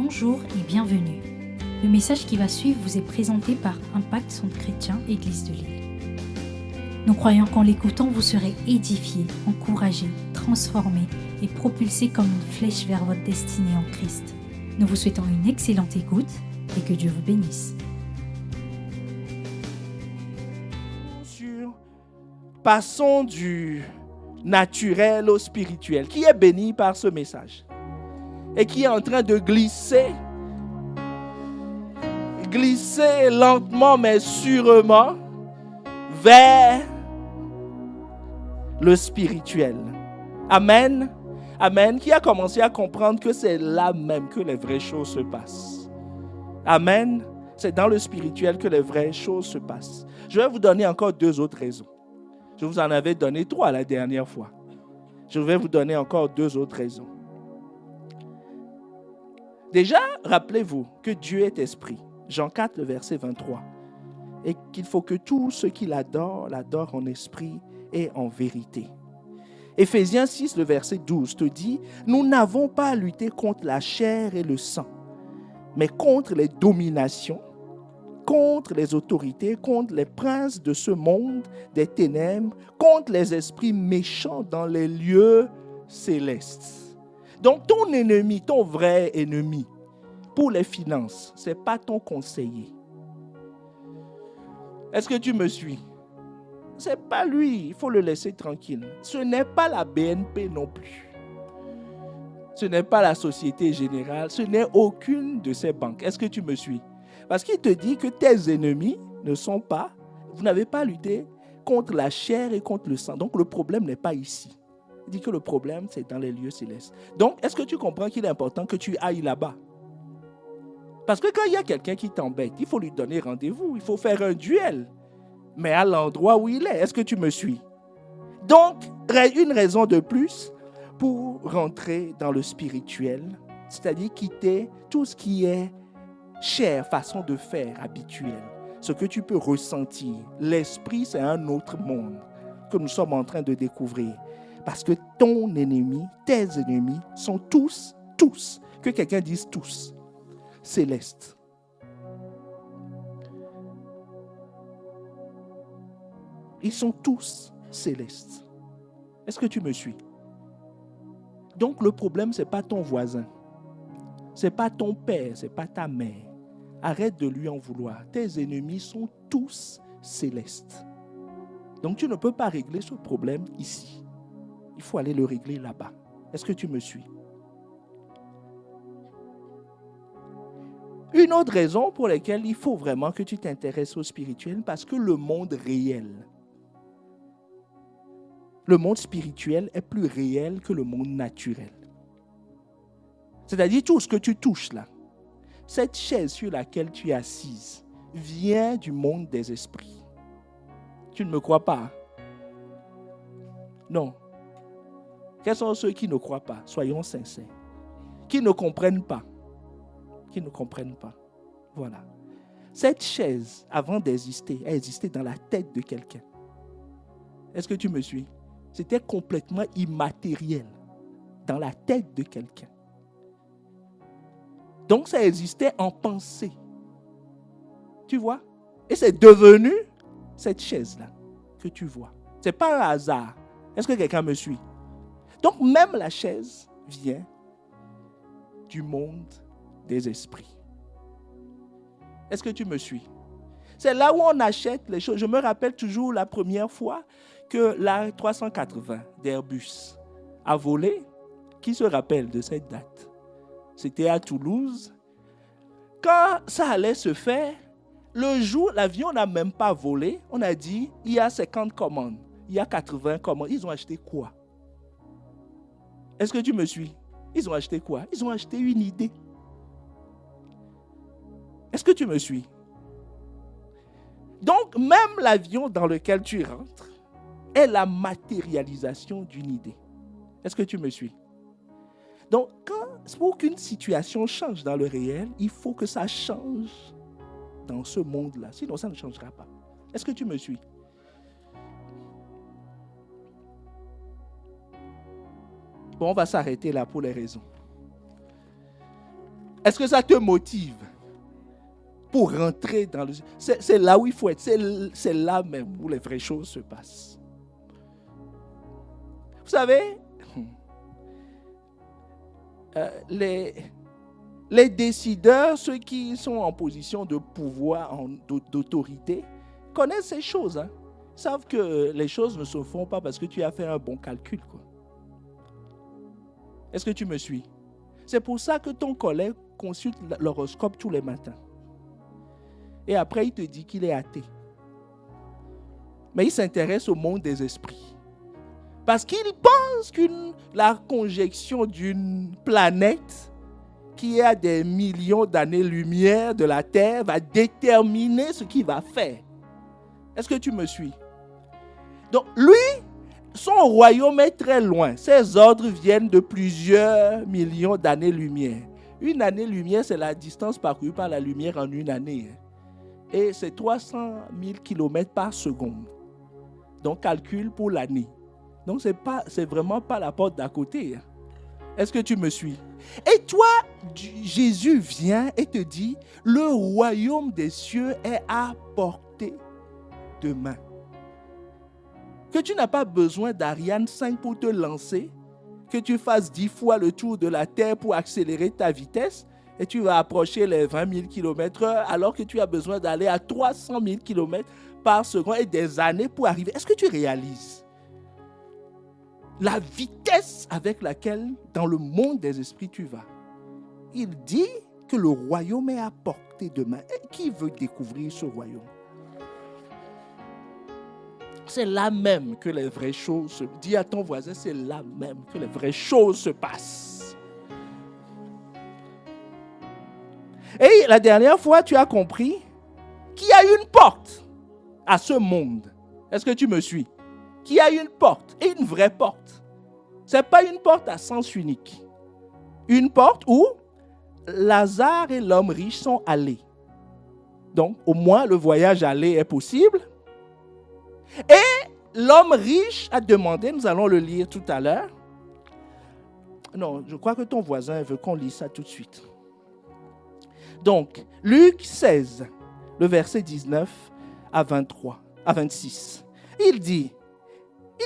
Bonjour et bienvenue. Le message qui va suivre vous est présenté par Impact Centre Chrétien Église de Lille. Nous croyons qu'en l'écoutant, vous serez édifiés, encouragés, transformés et propulsés comme une flèche vers votre destinée en Christ. Nous vous souhaitons une excellente écoute et que Dieu vous bénisse. Passons du naturel au spirituel. Qui est béni par ce message et qui est en train de glisser lentement mais sûrement vers le spirituel. Amen. Amen. Qui a commencé à comprendre que c'est là même que les vraies choses se passent. Amen. C'est dans le spirituel que les vraies choses se passent. Je vais vous donner encore 2 autres raisons. Je vous en avais donné 3 la dernière fois. Je vais vous donner encore 2 autres raisons. Déjà, rappelez-vous que Dieu est esprit. Jean 4, le verset 23. Et qu'il faut que tous ceux qui l'adorent en esprit et en vérité. Éphésiens 6, le verset 12 te dit, « Nous n'avons pas à lutter contre la chair et le sang, mais contre les dominations, contre les autorités, contre les princes de ce monde des ténèbres, contre les esprits méchants dans les lieux célestes. » Donc ton ennemi, ton vrai ennemi, pour les finances, ce n'est pas ton conseiller. Est-ce que tu me suis? Ce n'est pas lui, il faut le laisser tranquille. Ce n'est pas la BNP non plus. Ce n'est pas la Société Générale, ce n'est aucune de ces banques. Est-ce que tu me suis? Parce qu'il te dit que tes ennemis ne sont pas, vous n'avez pas lutté contre la chair et contre le sang. Donc le problème n'est pas ici. Il dit que le problème, c'est dans les lieux célestes. Donc, est-ce que tu comprends qu'il est important que tu ailles là-bas? Parce que quand il y a quelqu'un qui t'embête, il faut lui donner rendez-vous, il faut faire un duel. Mais à l'endroit où il est, est-ce que tu me suis? Donc, une raison de plus pour rentrer dans le spirituel, c'est-à-dire quitter tout ce qui est chair, façon de faire habituelle, ce que tu peux ressentir. L'esprit, c'est un autre monde que nous sommes en train de découvrir. Parce que ton ennemi, tes ennemis sont tous, que quelqu'un dise tous, célestes. Ils sont tous célestes. Est-ce que tu me suis? Donc le problème, ce n'est pas ton voisin. Ce n'est pas ton père, ce n'est pas ta mère. Arrête de lui en vouloir. Tes ennemis sont tous célestes. Donc tu ne peux pas régler ce problème ici. Il faut aller le régler là-bas. Est-ce que tu me suis? Une autre raison pour laquelle il faut vraiment que tu t'intéresses au spirituel, parce que le monde réel, le monde spirituel est plus réel que le monde naturel. C'est-à-dire tout ce que tu touches là, cette chaise sur laquelle tu es assise, vient du monde des esprits. Tu ne me crois pas? Non. Quels sont ceux qui ne croient pas? Soyons sincères. Qui ne comprennent pas? Qui ne comprennent pas. Voilà. Cette chaise, avant d'exister, a existé dans la tête de quelqu'un. Est-ce que tu me suis? C'était complètement immatériel dans la tête de quelqu'un. Donc, ça existait en pensée. Tu vois? Et c'est devenu cette chaise-là que tu vois. Ce n'est pas un hasard. Est-ce que quelqu'un me suit? Donc, même la chaise vient du monde des esprits. Est-ce que tu me suis? C'est là où on achète les choses. Je me rappelle toujours la première fois que la 380 d'Airbus a volé. Qui se rappelle de cette date? C'était à Toulouse. Quand ça allait se faire, le jour, l'avion n'a même pas volé. On a dit, il y a 50 commandes. Il y a 80 commandes. Ils ont acheté quoi? Est-ce que tu me suis? Ils ont acheté quoi? Ils ont acheté une idée. Est-ce que tu me suis? Donc, même l'avion dans lequel tu rentres est la matérialisation d'une idée. Est-ce que tu me suis? Donc, pour qu'une situation change dans le réel, il faut que ça change dans ce monde-là. Sinon, ça ne changera pas. Est-ce que tu me suis? Bon, on va s'arrêter là pour les raisons. Est-ce que ça te motive pour rentrer dans le... C'est là où il faut être. C'est là même où les vraies choses se passent. Vous savez, les décideurs, ceux qui sont en position de pouvoir, d'autorité, connaissent ces choses. Hein. Ils savent que les choses ne se font pas parce que tu as fait un bon calcul. Quoi. Est-ce que tu me suis? C'est pour ça que ton collègue consulte l'horoscope tous les matins. Et après, il te dit qu'il est athée. Mais il s'intéresse au monde des esprits. Parce qu'il pense que la conjonction d'une planète qui est à des millions d'années-lumière de la Terre va déterminer ce qu'il va faire. Est-ce que tu me suis? Donc, lui, son royaume est très loin. Ses ordres viennent de plusieurs millions d'années-lumière. Une année-lumière, c'est la distance parcourue par la lumière en une année. Et c'est 300 000 km par seconde. Donc, calcul pour l'année. Donc, c'est vraiment pas la porte d'à côté. Est-ce que tu me suis? Et toi, Jésus vient et te dit, le royaume des cieux est à portée de main. Que tu n'as pas besoin d'Ariane 5 pour te lancer, que tu fasses 10 fois le tour de la Terre pour accélérer ta vitesse, et tu vas approcher les 20 000 km/h alors que tu as besoin d'aller à 300 000 km par seconde et des années pour arriver. Est-ce que tu réalises la vitesse avec laquelle dans le monde des esprits tu vas? Il dit que le royaume est à portée de main. Et qui veut découvrir ce royaume? C'est là même que les vraies choses se... Dis à ton voisin, c'est là même que les vraies choses se passent. Et la dernière fois, tu as compris qu'il y a une porte à ce monde. Est-ce que tu me suis? Qu'il y a une porte, et une vraie porte. Ce n'est pas une porte à sens unique. Une porte où Lazare et l'homme riche sont allés. Donc, au moins, le voyage aller est possible. Et l'homme riche a demandé, nous allons le lire tout à l'heure. Non, je crois que ton voisin veut qu'on lise ça tout de suite. Donc, Luc 16, le verset 19 à 26. Il dit,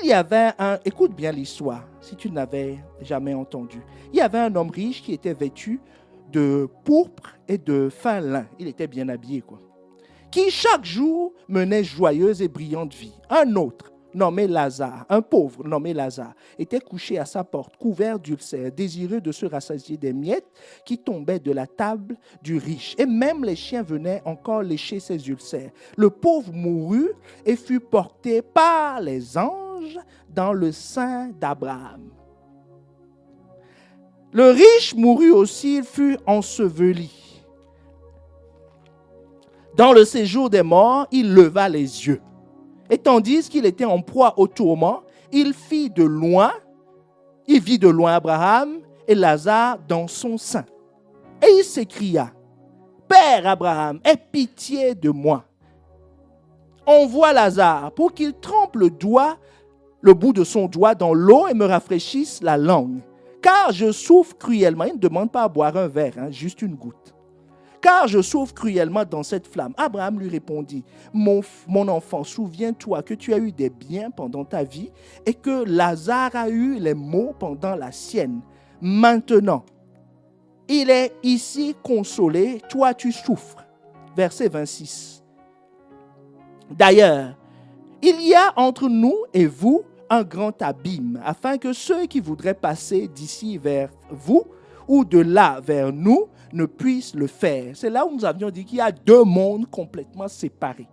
il y avait écoute bien l'histoire, si tu n'avais jamais entendu. Il y avait un homme riche qui était vêtu de pourpre et de fin lin. Il était bien habillé, quoi. Qui chaque jour menait joyeuse et brillante vie. Un autre, nommé Lazare, un pauvre nommé Lazare, était couché à sa porte, couvert d'ulcères, désireux de se rassasier des miettes qui tombaient de la table du riche. Et même les chiens venaient encore lécher ses ulcères. Le pauvre mourut et fut porté par les anges dans le sein d'Abraham. Le riche mourut aussi, il fut enseveli. Dans le séjour des morts, il leva les yeux. Et tandis qu'il était en proie au tourment, il vit de loin Abraham et Lazare dans son sein. Et il s'écria, « Père Abraham, aie pitié de moi. Envoie Lazare pour qu'il trempe le bout de son doigt dans l'eau et me rafraîchisse la langue. Car je souffre cruellement. » Il ne demande pas à boire un verre, juste une goutte. Car je souffre cruellement dans cette flamme. Abraham lui répondit, mon enfant, souviens-toi que tu as eu des biens pendant ta vie et que Lazare a eu les maux pendant la sienne. Maintenant, il est ici consolé, toi tu souffres. Verset 26. D'ailleurs, il y a entre nous et vous un grand abîme, afin que ceux qui voudraient passer d'ici vers vous ou de là vers nous ne puissent le faire. C'est là où nous avions dit qu'il y a deux mondes complètement séparés.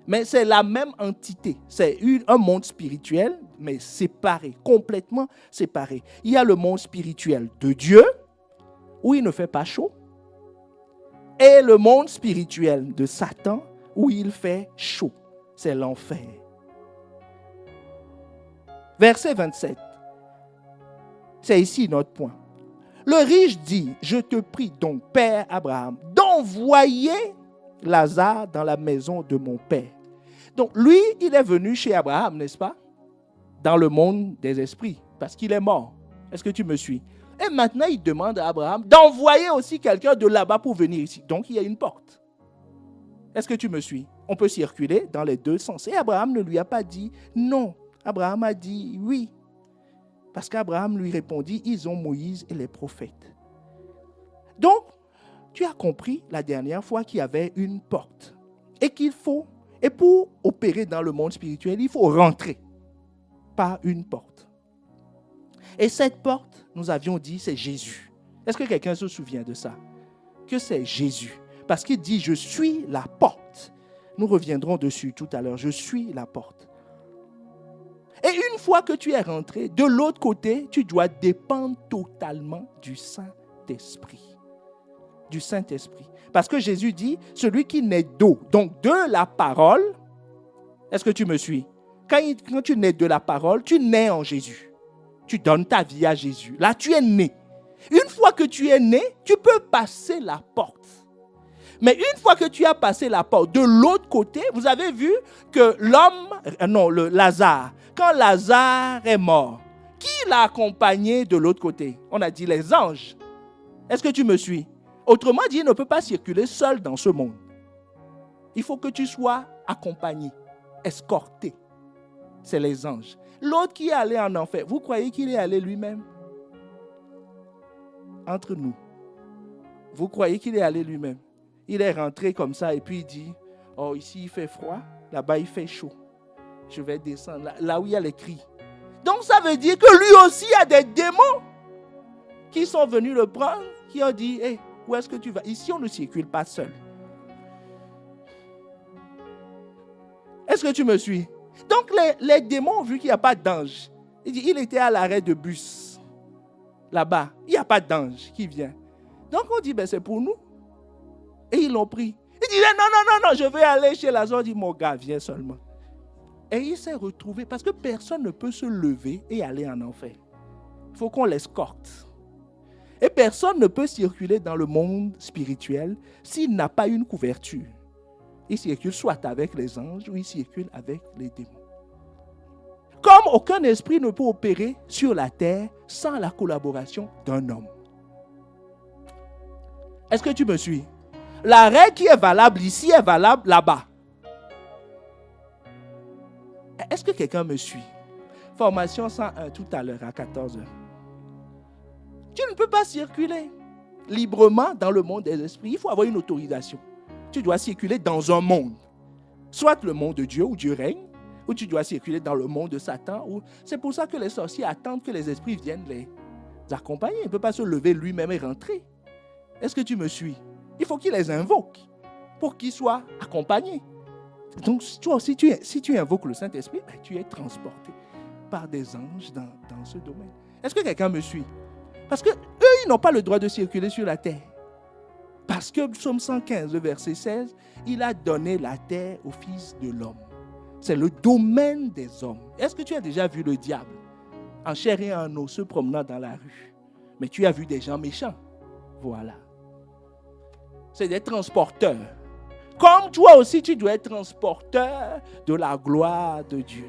Mais c'est la même entité. C'est un monde spirituel, mais séparé, complètement séparé. Il y a le monde spirituel de Dieu, où il ne fait pas chaud, et le monde spirituel de Satan, où il fait chaud. C'est l'enfer. Verset 27. C'est ici notre point. Le riche dit, je te prie donc, Père Abraham, d'envoyer Lazare dans la maison de mon père. Donc lui, il est venu chez Abraham, n'est-ce pas? Dans le monde des esprits, parce qu'il est mort. Est-ce que tu me suis? Et maintenant, il demande à Abraham d'envoyer aussi quelqu'un de là-bas pour venir ici. Donc, il y a une porte. Est-ce que tu me suis? On peut circuler dans les deux sens. Et Abraham ne lui a pas dit non. Abraham a dit oui. Parce qu'Abraham lui répondit, ils ont Moïse et les prophètes. Donc, tu as compris la dernière fois qu'il y avait une porte. Et pour opérer dans le monde spirituel, il faut rentrer par une porte. Et cette porte, nous avions dit, c'est Jésus. Est-ce que quelqu'un se souvient de ça? Que c'est Jésus. Parce qu'il dit, je suis la porte. Nous reviendrons dessus tout à l'heure. Je suis la porte. Et une fois que tu es rentré, de l'autre côté, tu dois dépendre totalement du Saint-Esprit. Du Saint-Esprit. Parce que Jésus dit, celui qui naît d'eau, donc de la parole, est-ce que tu me suis? Quand tu nais de la parole, tu nais en Jésus. Tu donnes ta vie à Jésus. Là, tu es né. Une fois que tu es né, tu peux passer la porte. Mais une fois que tu as passé la porte, de l'autre côté, vous avez vu que Lazare, quand Lazare est mort, qui l'a accompagné de l'autre côté? On a dit les anges. Est-ce que tu me suis? Autrement dit, il ne peut pas circuler seul dans ce monde. Il faut que tu sois accompagné, escorté. C'est les anges. L'autre qui est allé en enfer, vous croyez qu'il est allé lui-même? Entre nous. Vous croyez qu'il est allé lui-même? Il est rentré comme ça et puis il dit, oh ici il fait froid, là-bas il fait chaud. Je vais descendre là où il y a les cris. Donc ça veut dire que lui aussi a des démons qui sont venus le prendre, qui ont dit, hey, où est-ce que tu vas? Ici on ne circule pas seul. Est-ce que tu me suis? Donc les démons ont vu qu'il n'y a pas d'ange. Il était à l'arrêt de bus. Là-bas, il n'y a pas d'ange qui vient. Donc on dit, ben c'est pour nous. Et ils l'ont pris. Il disait, non, je vais aller chez Lazare. Il dit, mon gars, viens seulement. Et il s'est retrouvé, parce que personne ne peut se lever et aller en enfer. Il faut qu'on l'escorte. Et personne ne peut circuler dans le monde spirituel s'il n'a pas une couverture. Il circule soit avec les anges ou il circule avec les démons. Comme aucun esprit ne peut opérer sur la terre sans la collaboration d'un homme. Est-ce que tu me suis? La règle qui est valable ici est valable là-bas. Est-ce que quelqu'un me suit? Formation 101 tout à l'heure à 14h. Tu ne peux pas circuler librement dans le monde des esprits. Il faut avoir une autorisation. Tu dois circuler dans un monde. Soit le monde de Dieu où Dieu règne, ou tu dois circuler dans le monde de Satan. C'est pour ça que les sorciers attendent que les esprits viennent les accompagner. Il ne peut pas se lever lui-même et rentrer. Est-ce que tu me suis? Il faut qu'il les invoque pour qu'ils soient accompagnés. Donc, toi aussi, si tu invoques le Saint-Esprit, ben, tu es transporté par des anges dans ce domaine. Est-ce que quelqu'un me suit? Parce qu'eux, ils n'ont pas le droit de circuler sur la terre. Parce que Psaume 115, le verset 16, il a donné la terre au Fils de l'homme. C'est le domaine des hommes. Est-ce que tu as déjà vu le diable en chair et en eau se promenant dans la rue? Mais tu as vu des gens méchants. Voilà. C'est des transporteurs. Comme toi aussi, tu dois être transporteur de la gloire de Dieu.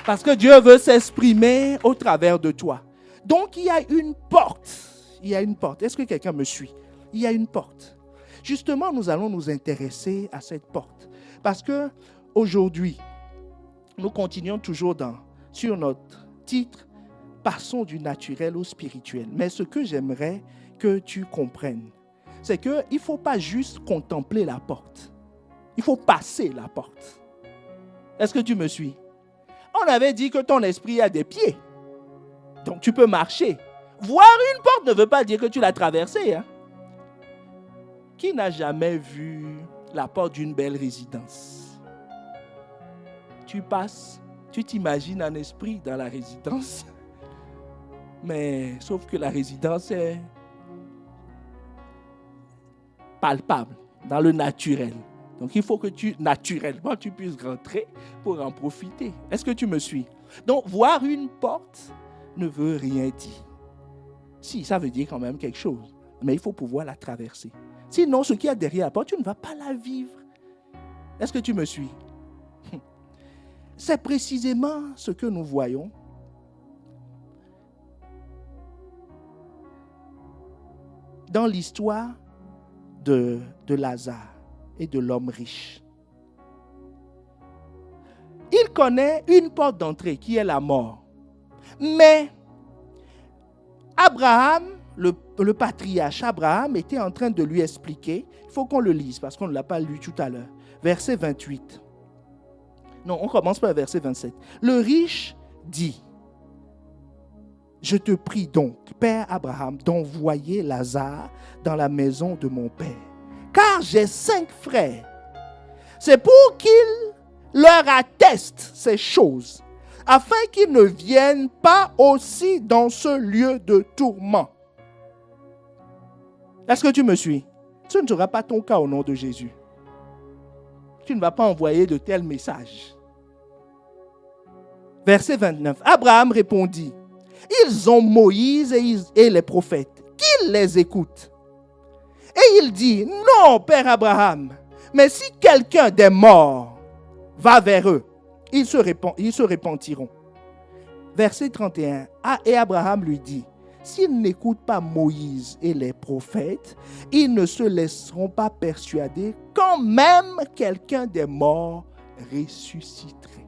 Parce que Dieu veut s'exprimer au travers de toi. Donc, il y a une porte. Il y a une porte. Est-ce que quelqu'un me suit? Il y a une porte. Justement, nous allons nous intéresser à cette porte. Parce que aujourd'hui, nous continuons toujours sur notre titre, passons du naturel au spirituel. Mais ce que j'aimerais que tu comprennes, c'est qu'il ne faut pas juste contempler la porte. Il faut passer la porte. Est-ce que tu me suis? On avait dit que ton esprit a des pieds. Donc tu peux marcher. Voir une porte ne veut pas dire que tu l'as traversée. Hein? Qui n'a jamais vu la porte d'une belle résidence? Tu passes, tu t'imagines en esprit dans la résidence. Mais sauf que la résidence est palpable, dans le naturel. Donc il faut que naturellement, tu puisses rentrer pour en profiter. Est-ce que tu me suis? Donc voir une porte ne veut rien dire. Si, ça veut dire quand même quelque chose. Mais il faut pouvoir la traverser. Sinon, ce qu'il y a derrière la porte, tu ne vas pas la vivre. Est-ce que tu me suis? C'est précisément ce que nous voyons dans l'histoire de Lazare et de l'homme riche. Il connaît une porte d'entrée qui est la mort. Mais Abraham, le patriarche Abraham, était en train de lui expliquer, il faut qu'on le lise parce qu'on ne l'a pas lu tout à l'heure, verset 28. Non, on commence par verset 27. Le riche dit, je te prie donc, Père Abraham, d'envoyer Lazare dans la maison de mon père, car j'ai 5 frères. C'est pour qu'il leur atteste ces choses, afin qu'ils ne viennent pas aussi dans ce lieu de tourment. Est-ce que tu me suis? Ce ne sera pas ton cas au nom de Jésus. Tu ne vas pas envoyer de tels messages. Verset 29. Abraham répondit, ils ont Moïse et les prophètes, qu'ils les écoutent. Et il dit, non, Père Abraham, mais si quelqu'un des morts va vers eux, ils se repentiront. Verset 31. Et Abraham lui dit, s'ils n'écoutent pas Moïse et les prophètes, ils ne se laisseront pas persuader quand même quelqu'un des morts ressusciterait.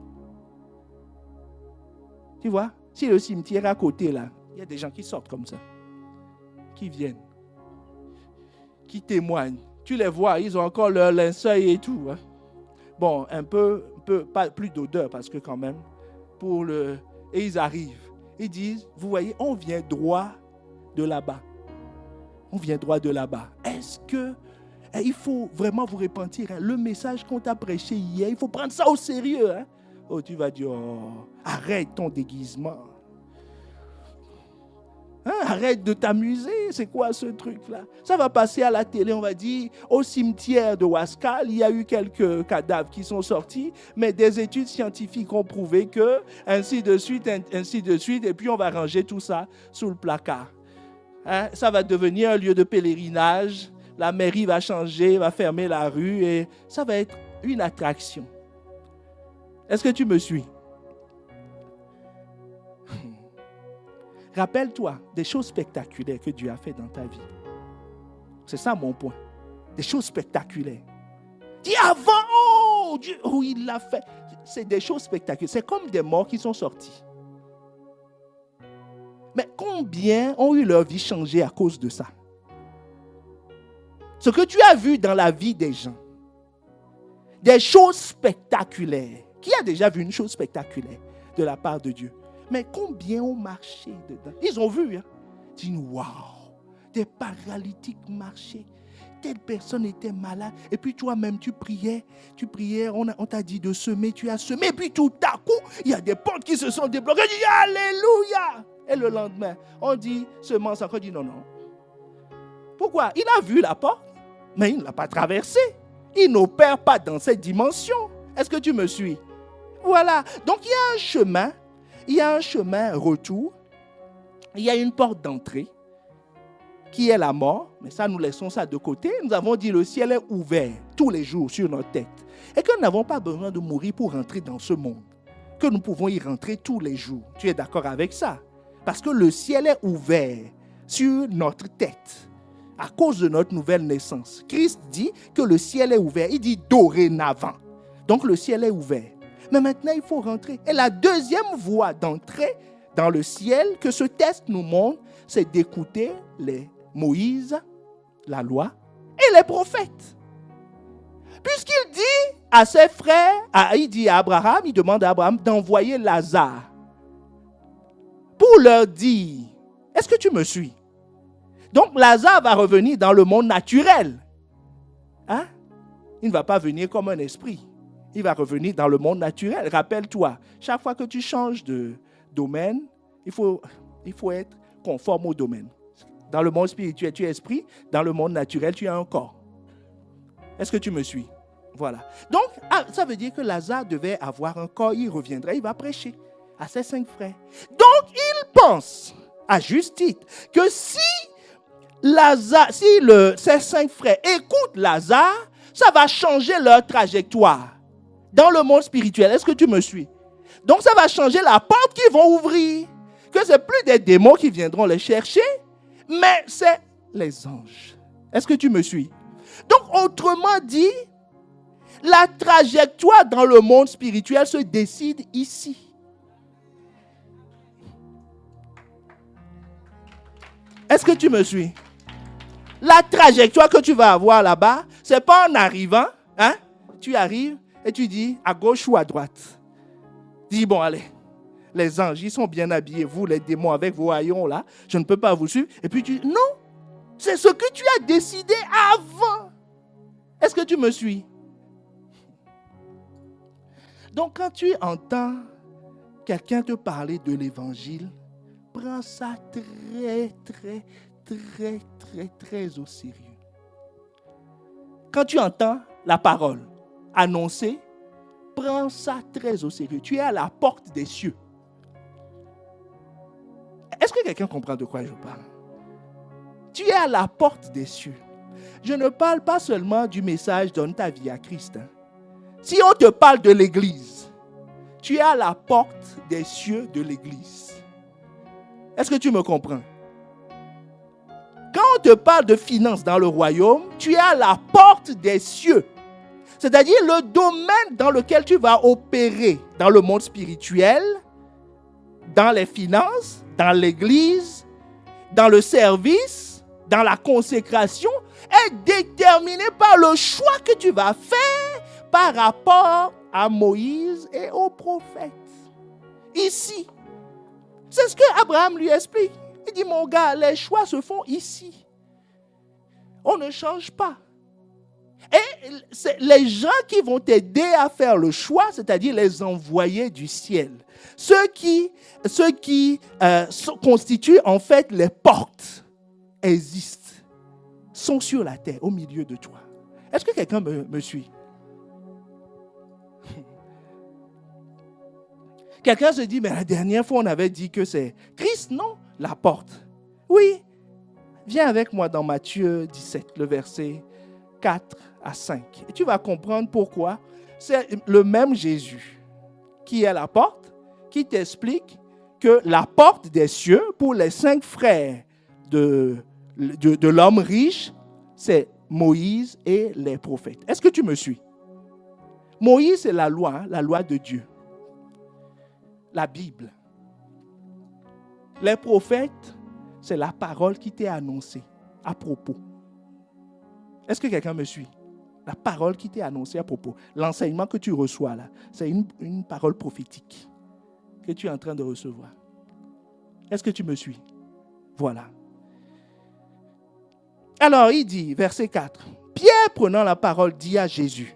Tu vois, si le cimetière est à côté là, il y a des gens qui sortent comme ça, qui viennent, qui témoignent. Tu les vois, ils ont encore leur linceul et tout. Hein. Bon, un peu, pas plus d'odeur parce que quand même, et ils arrivent. Ils disent, vous voyez, on vient droit de là-bas. On vient droit de là-bas. Est-ce que il faut vraiment vous repentir? Hein? Le message qu'on t'a prêché hier, il faut prendre ça au sérieux. Hein? Oh, tu vas dire, arrête ton déguisement. Hein? Arrête de t'amuser. C'est quoi ce truc-là? Ça va passer à la télé, on va dire, au cimetière de Ouaskal, il y a eu quelques cadavres qui sont sortis, mais des études scientifiques ont prouvé que, ainsi de suite, et puis on va ranger tout ça sous le placard. Hein? Ça va devenir un lieu de pèlerinage, la mairie va changer, va fermer la rue, et ça va être une attraction. Est-ce que tu me suis? Rappelle-toi des choses spectaculaires que Dieu a fait dans ta vie. C'est ça mon point. Des choses spectaculaires. Dis avant, Dieu, il l'a fait. C'est des choses spectaculaires. C'est comme des morts qui sont sortis. Mais combien ont eu leur vie changée à cause de ça? Ce que tu as vu dans la vie des gens, des choses spectaculaires. Qui a déjà vu une chose spectaculaire de la part de Dieu? Mais combien ont marché dedans? Ils ont vu. Hein? Ils disent, waouh, des paralytiques marchaient. Telle personne était malade. Et puis toi-même, tu priais, on t'a dit de semer, tu as semé. Et puis tout à coup, il y a des portes qui se sont débloquées. On dit, alléluia. Et le lendemain, on dit, semence encore, dit non. Pourquoi? Il a vu la porte, mais il ne l'a pas traversée. Il n'opère pas dans cette dimension. Est-ce que tu me suis? Voilà. Donc il y a un chemin. Il y a un chemin retour, il y a une porte d'entrée qui est la mort, mais ça nous laissons ça de côté. Nous avons dit le ciel est ouvert tous les jours sur notre tête et que nous n'avons pas besoin de mourir pour rentrer dans ce monde, que nous pouvons y rentrer tous les jours. Tu es d'accord avec ça? Parce que le ciel est ouvert sur notre tête à cause de notre nouvelle naissance. Christ dit que le ciel est ouvert, il dit dorénavant. Donc le ciel est ouvert. Mais maintenant, il faut rentrer. Et la deuxième voie d'entrée dans le ciel que ce texte nous montre, c'est d'écouter les Moïse, la loi et les prophètes. Puisqu'il dit à ses frères, il dit à Abraham, il demande à Abraham d'envoyer Lazare pour leur dire, est-ce que tu me suis? Donc Lazare va revenir dans le monde naturel. Hein? Il ne va pas venir comme un esprit. Il va revenir dans le monde naturel. Rappelle-toi, chaque fois que tu changes de domaine, il faut être conforme au domaine. Dans le monde spirituel, tu es esprit. Dans le monde naturel, tu as un corps. Est-ce que tu me suis? Voilà. Donc, ça veut dire que Lazare devait avoir un corps. Il reviendrait, il va prêcher à ses 5 frères. Donc, il pense, à juste titre, que si ces 5 frères écoutent Lazare, ça va changer leur trajectoire. Dans le monde spirituel, est-ce que tu me suis? Donc ça va changer la porte qu'ils vont ouvrir. Que ce n'est plus des démons qui viendront les chercher, mais c'est les anges. Est-ce que tu me suis? Donc, autrement dit, la trajectoire dans le monde spirituel se décide ici. Est-ce que tu me suis? La trajectoire que tu vas avoir là-bas, ce n'est pas en arrivant. Hein? Tu arrives et tu dis à gauche ou à droite. Dis, bon, allez, les anges, ils sont bien habillés. Vous, les démons, avec vos haillons là, je ne peux pas vous suivre. Et puis tu dis, non, c'est ce que tu as décidé avant. Est-ce que tu me suis? Donc, quand tu entends quelqu'un te parler de l'évangile, prends ça très au sérieux. Quand tu entends la parole annoncée, prends ça très au sérieux. Tu es à la porte des cieux. Est-ce que quelqu'un comprend de quoi je parle? Tu es à la porte des cieux. Je ne parle pas seulement du message donne ta vie à Christ. Si on te parle de l'église, tu es à la porte des cieux de l'église. Est-ce que tu me comprends? Quand on te parle de finances dans le royaume, tu es à la porte des cieux. C'est-à-dire le domaine dans lequel tu vas opérer dans le monde spirituel, dans les finances, dans l'église, dans le service, dans la consécration, est déterminé par le choix que tu vas faire par rapport à Moïse et aux prophètes. Ici. C'est ce que Abraham lui explique. Il dit, mon gars, les choix se font ici. On ne change pas. Et c'est les gens qui vont t'aider à faire le choix, c'est-à-dire les envoyés du ciel. Ceux qui constituent en fait les portes, existent, sont sur la terre, au milieu de toi. Est-ce que quelqu'un me suit? Quelqu'un se dit, mais la dernière fois, on avait dit que c'est Christ, non? La porte. Oui. Viens avec moi dans Matthieu 17, le verset 4 à 5. Et tu vas comprendre pourquoi. C'est le même Jésus qui est la porte, qui t'explique que la porte des cieux, pour les 5 frères de l'homme riche, c'est Moïse et les prophètes. Est-ce que tu me suis? Moïse, c'est la loi de Dieu. La Bible. Les prophètes, c'est la parole qui t'est annoncée à propos. Est-ce que quelqu'un me suit? La parole qui t'est annoncée à propos. L'enseignement que tu reçois là, c'est une parole prophétique que tu es en train de recevoir. Est-ce que tu me suis? Voilà. Alors, il dit, verset 4, Pierre, prenant la parole, dit à Jésus,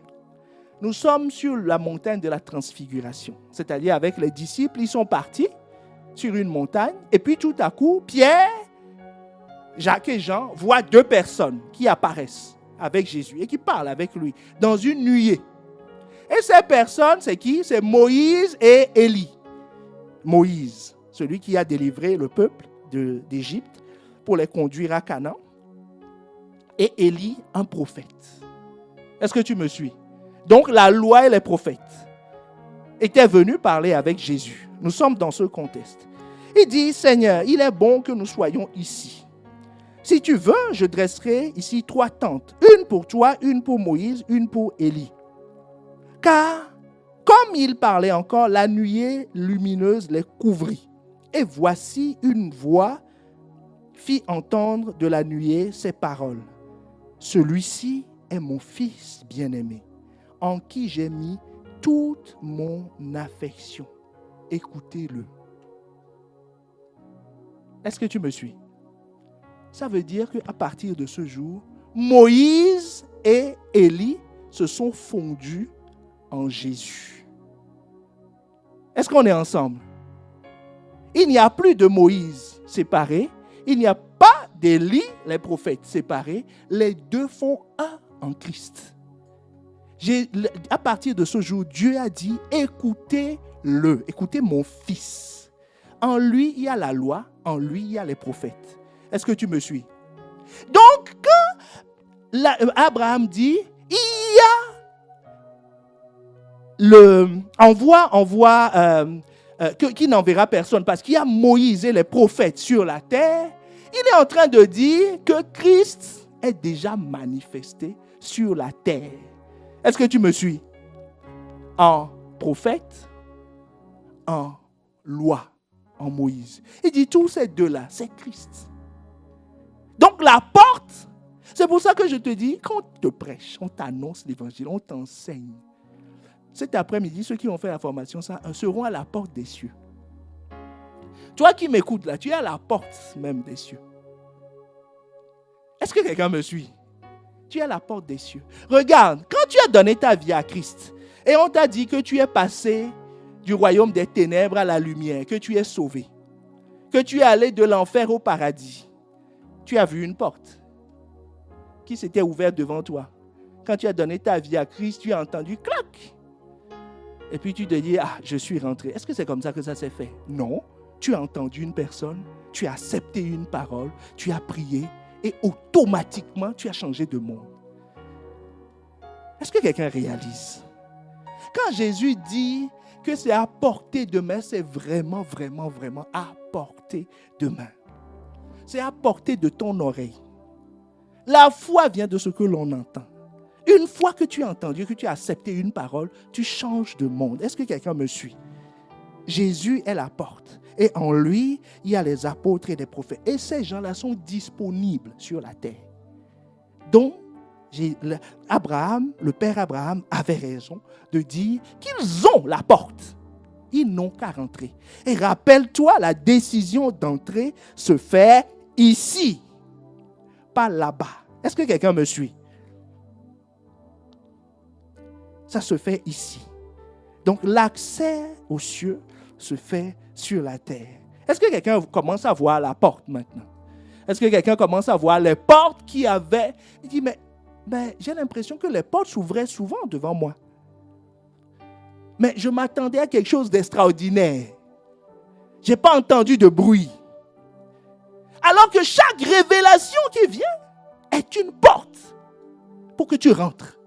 nous sommes sur la montagne de la transfiguration. C'est-à-dire avec les disciples, ils sont partis sur une montagne. Et puis tout à coup, Pierre, Jacques et Jean voient 2 personnes qui apparaissent avec Jésus et qui parlent avec lui dans une nuée. Et ces personnes, c'est qui? C'est Moïse et Élie. Moïse, celui qui a délivré le peuple d'Égypte pour les conduire à Canaan. Et Élie, un prophète. Est-ce que tu me suis? Donc, la loi et les prophètes étaient venus parler avec Jésus. Nous sommes dans ce contexte. Il dit, Seigneur, il est bon que nous soyons ici. Si tu veux, je dresserai ici 3 tentes. Une pour toi, une pour Moïse, une pour Élie. Car, comme il parlait encore, la nuée lumineuse les couvrit. Et voici une voix fit entendre de la nuée ces paroles. Celui-ci est mon fils bien-aimé, en qui j'ai mis toute mon affection. Écoutez-le. Est-ce que tu me suis? Ça veut dire qu'à partir de ce jour, Moïse et Élie se sont fondus en Jésus. Est-ce qu'on est ensemble? Il n'y a plus de Moïse séparé, il n'y a pas d'Élie, les prophètes séparés, les 2 font un en Christ. À partir de ce jour, Dieu a dit, écoutez-le, écoutez mon fils. En lui, il y a la loi, en lui, il y a les prophètes. Est-ce que tu me suis? Donc, quand Abraham dit, il y a qui n'enverra personne, parce qu'il y a Moïse et les prophètes sur la terre, Il est en train de dire que Christ est déjà manifesté sur la terre. Est-ce que tu me suis? En prophète, en loi, en Moïse. Il dit tous ces deux-là, c'est Christ. Donc la porte, c'est pour ça que je te dis, quand on te prêche, on t'annonce l'évangile, on t'enseigne. Cet après-midi, ceux qui ont fait la formation, ça, seront à la porte des cieux. Toi qui m'écoutes là, tu es à la porte même des cieux. Est-ce que quelqu'un me suit? Tu es à la porte des cieux. Regarde, quand tu as donné ta vie à Christ et on t'a dit que tu es passé du royaume des ténèbres à la lumière, que tu es sauvé, que tu es allé de l'enfer au paradis, tu as vu une porte qui s'était ouverte devant toi. Quand tu as donné ta vie à Christ, tu as entendu clac. Et puis tu te dis, je suis rentré. Est-ce que c'est comme ça que ça s'est fait? Non. Tu as entendu une personne, tu as accepté une parole, tu as prié et automatiquement tu as changé de monde. Est-ce que quelqu'un réalise? Quand Jésus dit que c'est à portée de main, c'est vraiment, vraiment, vraiment à portée de main. C'est à portée de ton oreille. La foi vient de ce que l'on entend. Une fois que tu as entendu, que tu as accepté une parole, tu changes de monde. Est-ce que quelqu'un me suit? Jésus est la porte. Et en lui, il y a les apôtres et les prophètes. Et ces gens-là sont disponibles sur la terre. Donc, Abraham, le père Abraham avait raison de dire qu'ils ont la porte. Ils n'ont qu'à rentrer. Et rappelle-toi, la décision d'entrer se fait ici, pas là-bas. Est-ce que quelqu'un me suit? Ça se fait ici. Donc l'accès aux cieux se fait sur la terre. Est-ce que quelqu'un commence à voir la porte maintenant? Est-ce que quelqu'un commence à voir les portes qu'il y avait? Il dit, mais j'ai l'impression que les portes s'ouvraient souvent devant moi. Mais je m'attendais à quelque chose d'extraordinaire. Je n'ai pas entendu de bruit. Alors que chaque révélation qui vient est une porte pour que tu rentres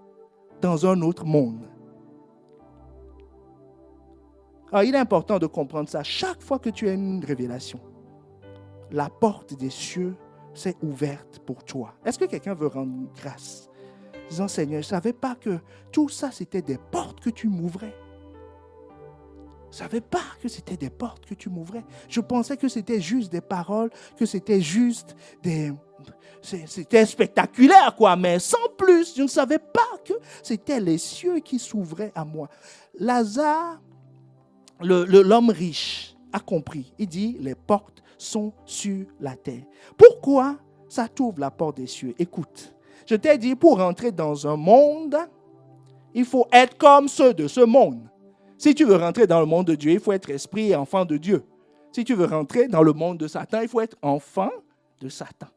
dans un autre monde. Alors, il est important de comprendre ça. Chaque fois que tu as une révélation, la porte des cieux s'est ouverte pour toi. Est-ce que quelqu'un veut rendre grâce? Disant, Seigneur, je ne savais pas que tout ça, c'était des portes que tu m'ouvrais. Je ne savais pas que c'était des portes que tu m'ouvrais. Je pensais que c'était juste des paroles, que c'était juste des... C'était spectaculaire, quoi, mais sans plus. Je ne savais pas que c'était les cieux qui s'ouvraient à moi. Lazare, l'homme riche, a compris. Il dit, les portes sont sur la terre. Pourquoi ça t'ouvre la porte des cieux? Écoute, je t'ai dit, pour rentrer dans un monde, il faut être comme ceux de ce monde. Si tu veux rentrer dans le monde de Dieu, il faut être esprit et enfant de Dieu. Si tu veux rentrer dans le monde de Satan, il faut être enfant de Satan.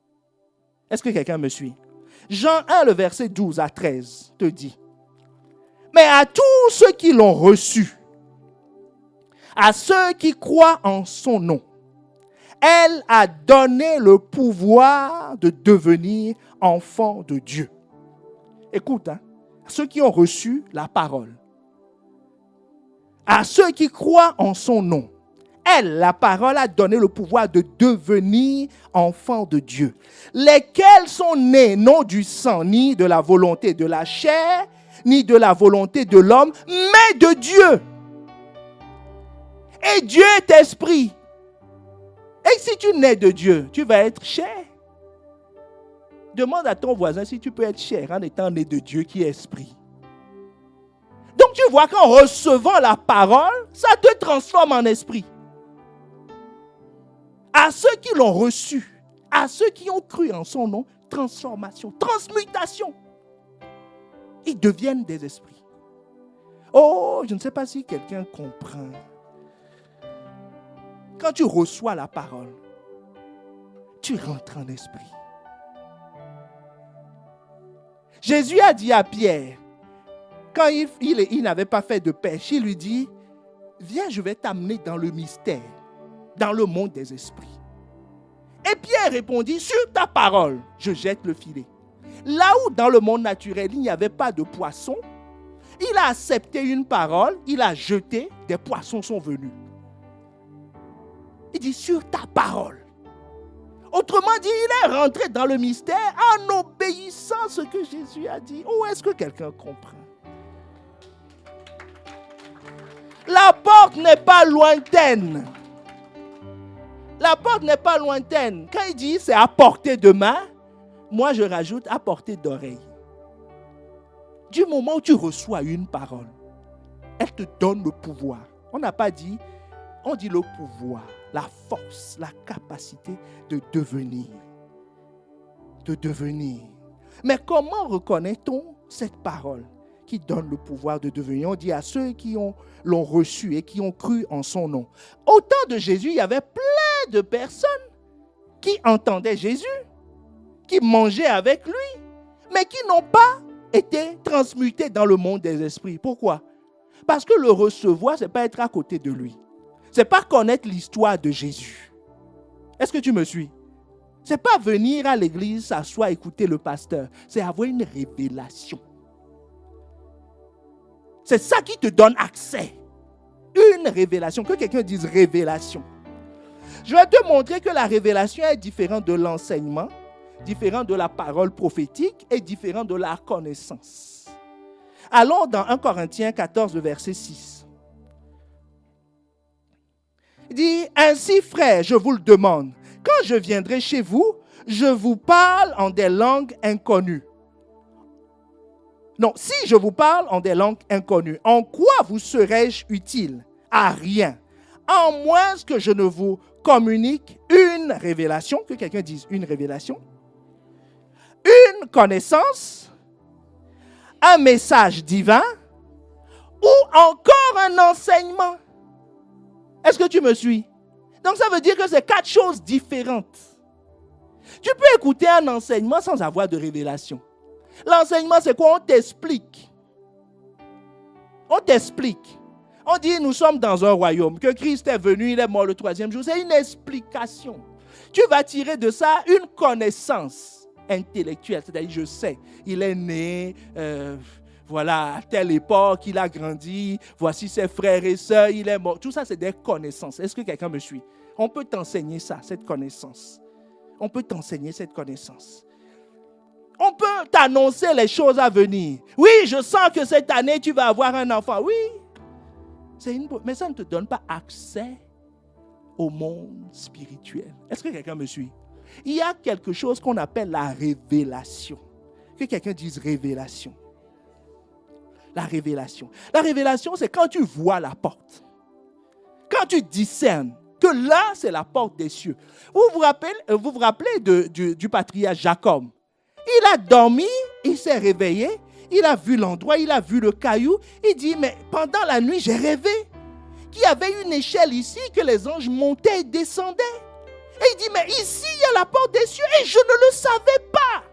Est-ce que quelqu'un me suit? Jean 1, le verset 12 à 13 te dit, mais à tous ceux qui l'ont reçu, à ceux qui croient en son nom, elle a donné le pouvoir de devenir enfants de Dieu. Écoute, ceux qui ont reçu la parole, à ceux qui croient en son nom, elle, la parole, a donné le pouvoir de devenir enfants de Dieu, lesquels sont nés non du sang, ni de la volonté de la chair, ni de la volonté de l'homme, mais de Dieu. Et Dieu est esprit. Et si tu nais de Dieu, tu vas être chair. Demande à ton voisin si tu peux être chair en étant né de Dieu qui est esprit. Donc tu vois qu'en recevant la parole, ça te transforme en esprit. À ceux qui l'ont reçu, à ceux qui ont cru en son nom, transformation, transmutation. Ils deviennent des esprits. Oh, je ne sais pas si quelqu'un comprend. Quand tu reçois la parole, tu rentres en esprit. Jésus a dit à Pierre, quand il n'avait pas fait de pêche, il lui dit, viens, je vais t'amener dans le mystère, dans le monde des esprits. Et Pierre répondit, sur ta parole, je jette le filet. Là où dans le monde naturel, il n'y avait pas de poisson, il a accepté une parole, il a jeté, des poissons sont venus. Il dit, sur ta parole. Au Autrement dit, il est rentré dans le mystère en obéissant à ce que Jésus a dit. Ou est-ce que quelqu'un comprend? La porte n'est pas lointaine. La porte n'est pas lointaine. Quand il dit c'est à portée de main, moi je rajoute à portée d'oreille. Du moment où tu reçois une parole, elle te donne le pouvoir. On n'a pas dit, on dit le pouvoir, la force, la capacité de devenir. De devenir. Mais comment reconnaît-on cette parole qui donne le pouvoir de devenir? On dit à ceux qui l'ont reçu et qui ont cru en son nom. Au temps de Jésus, il y avait plein de personnes qui entendaient Jésus, qui mangeaient avec lui, mais qui n'ont pas été transmutés dans le monde des esprits. Pourquoi? Parce que le recevoir, ce n'est pas être à côté de lui. Ce n'est pas connaître l'histoire de Jésus. Est-ce que tu me suis? Ce n'est pas venir à l'église, s'asseoir, écouter le pasteur. C'est avoir une révélation. C'est ça qui te donne accès. Une révélation. Que quelqu'un dise révélation. Je vais te montrer que la révélation est différente de l'enseignement, différente de la parole prophétique et différente de la connaissance. Allons dans 1 Corinthiens 14, verset 6. Il dit, ainsi frères, je vous le demande, quand je viendrai chez vous, je vous parle en des langues inconnues. Non, si je vous parle en des langues inconnues, en quoi vous serais-je utile? À rien. En moins que je ne vous communique une révélation, que quelqu'un dise une révélation, une connaissance, un message divin ou encore un enseignement. Est-ce que tu me suis? Donc ça veut dire que c'est 4 choses différentes. Tu peux écouter un enseignement sans avoir de révélation. L'enseignement, c'est quoi? On t'explique. On t'explique. On dit, nous sommes dans un royaume, que Christ est venu, il est mort le 3e jour. C'est une explication. Tu vas tirer de ça une connaissance intellectuelle. C'est-à-dire, je sais, il est né, voilà, à telle époque, il a grandi, voici ses frères et sœurs, il est mort. Tout ça, c'est des connaissances. Est-ce que quelqu'un me suit? On peut t'enseigner ça, cette connaissance. On peut t'enseigner cette connaissance. On peut t'annoncer les choses à venir. Oui, je sens que cette année, tu vas avoir un enfant. Oui, mais ça ne te donne pas accès au monde spirituel. Est-ce que quelqu'un me suit? Il y a quelque chose qu'on appelle la révélation. Que quelqu'un dise révélation. La révélation. La révélation, c'est quand tu vois la porte. Quand tu discernes que là, c'est la porte des cieux. Vous vous rappelez du patriarche Jacob? Il a dormi, il s'est réveillé, il a vu l'endroit, il a vu le caillou. Il dit, mais pendant la nuit, j'ai rêvé qu'il y avait une échelle ici, que les anges montaient et descendaient. Et il dit, mais ici, il y a la porte des cieux et je ne le savais pas.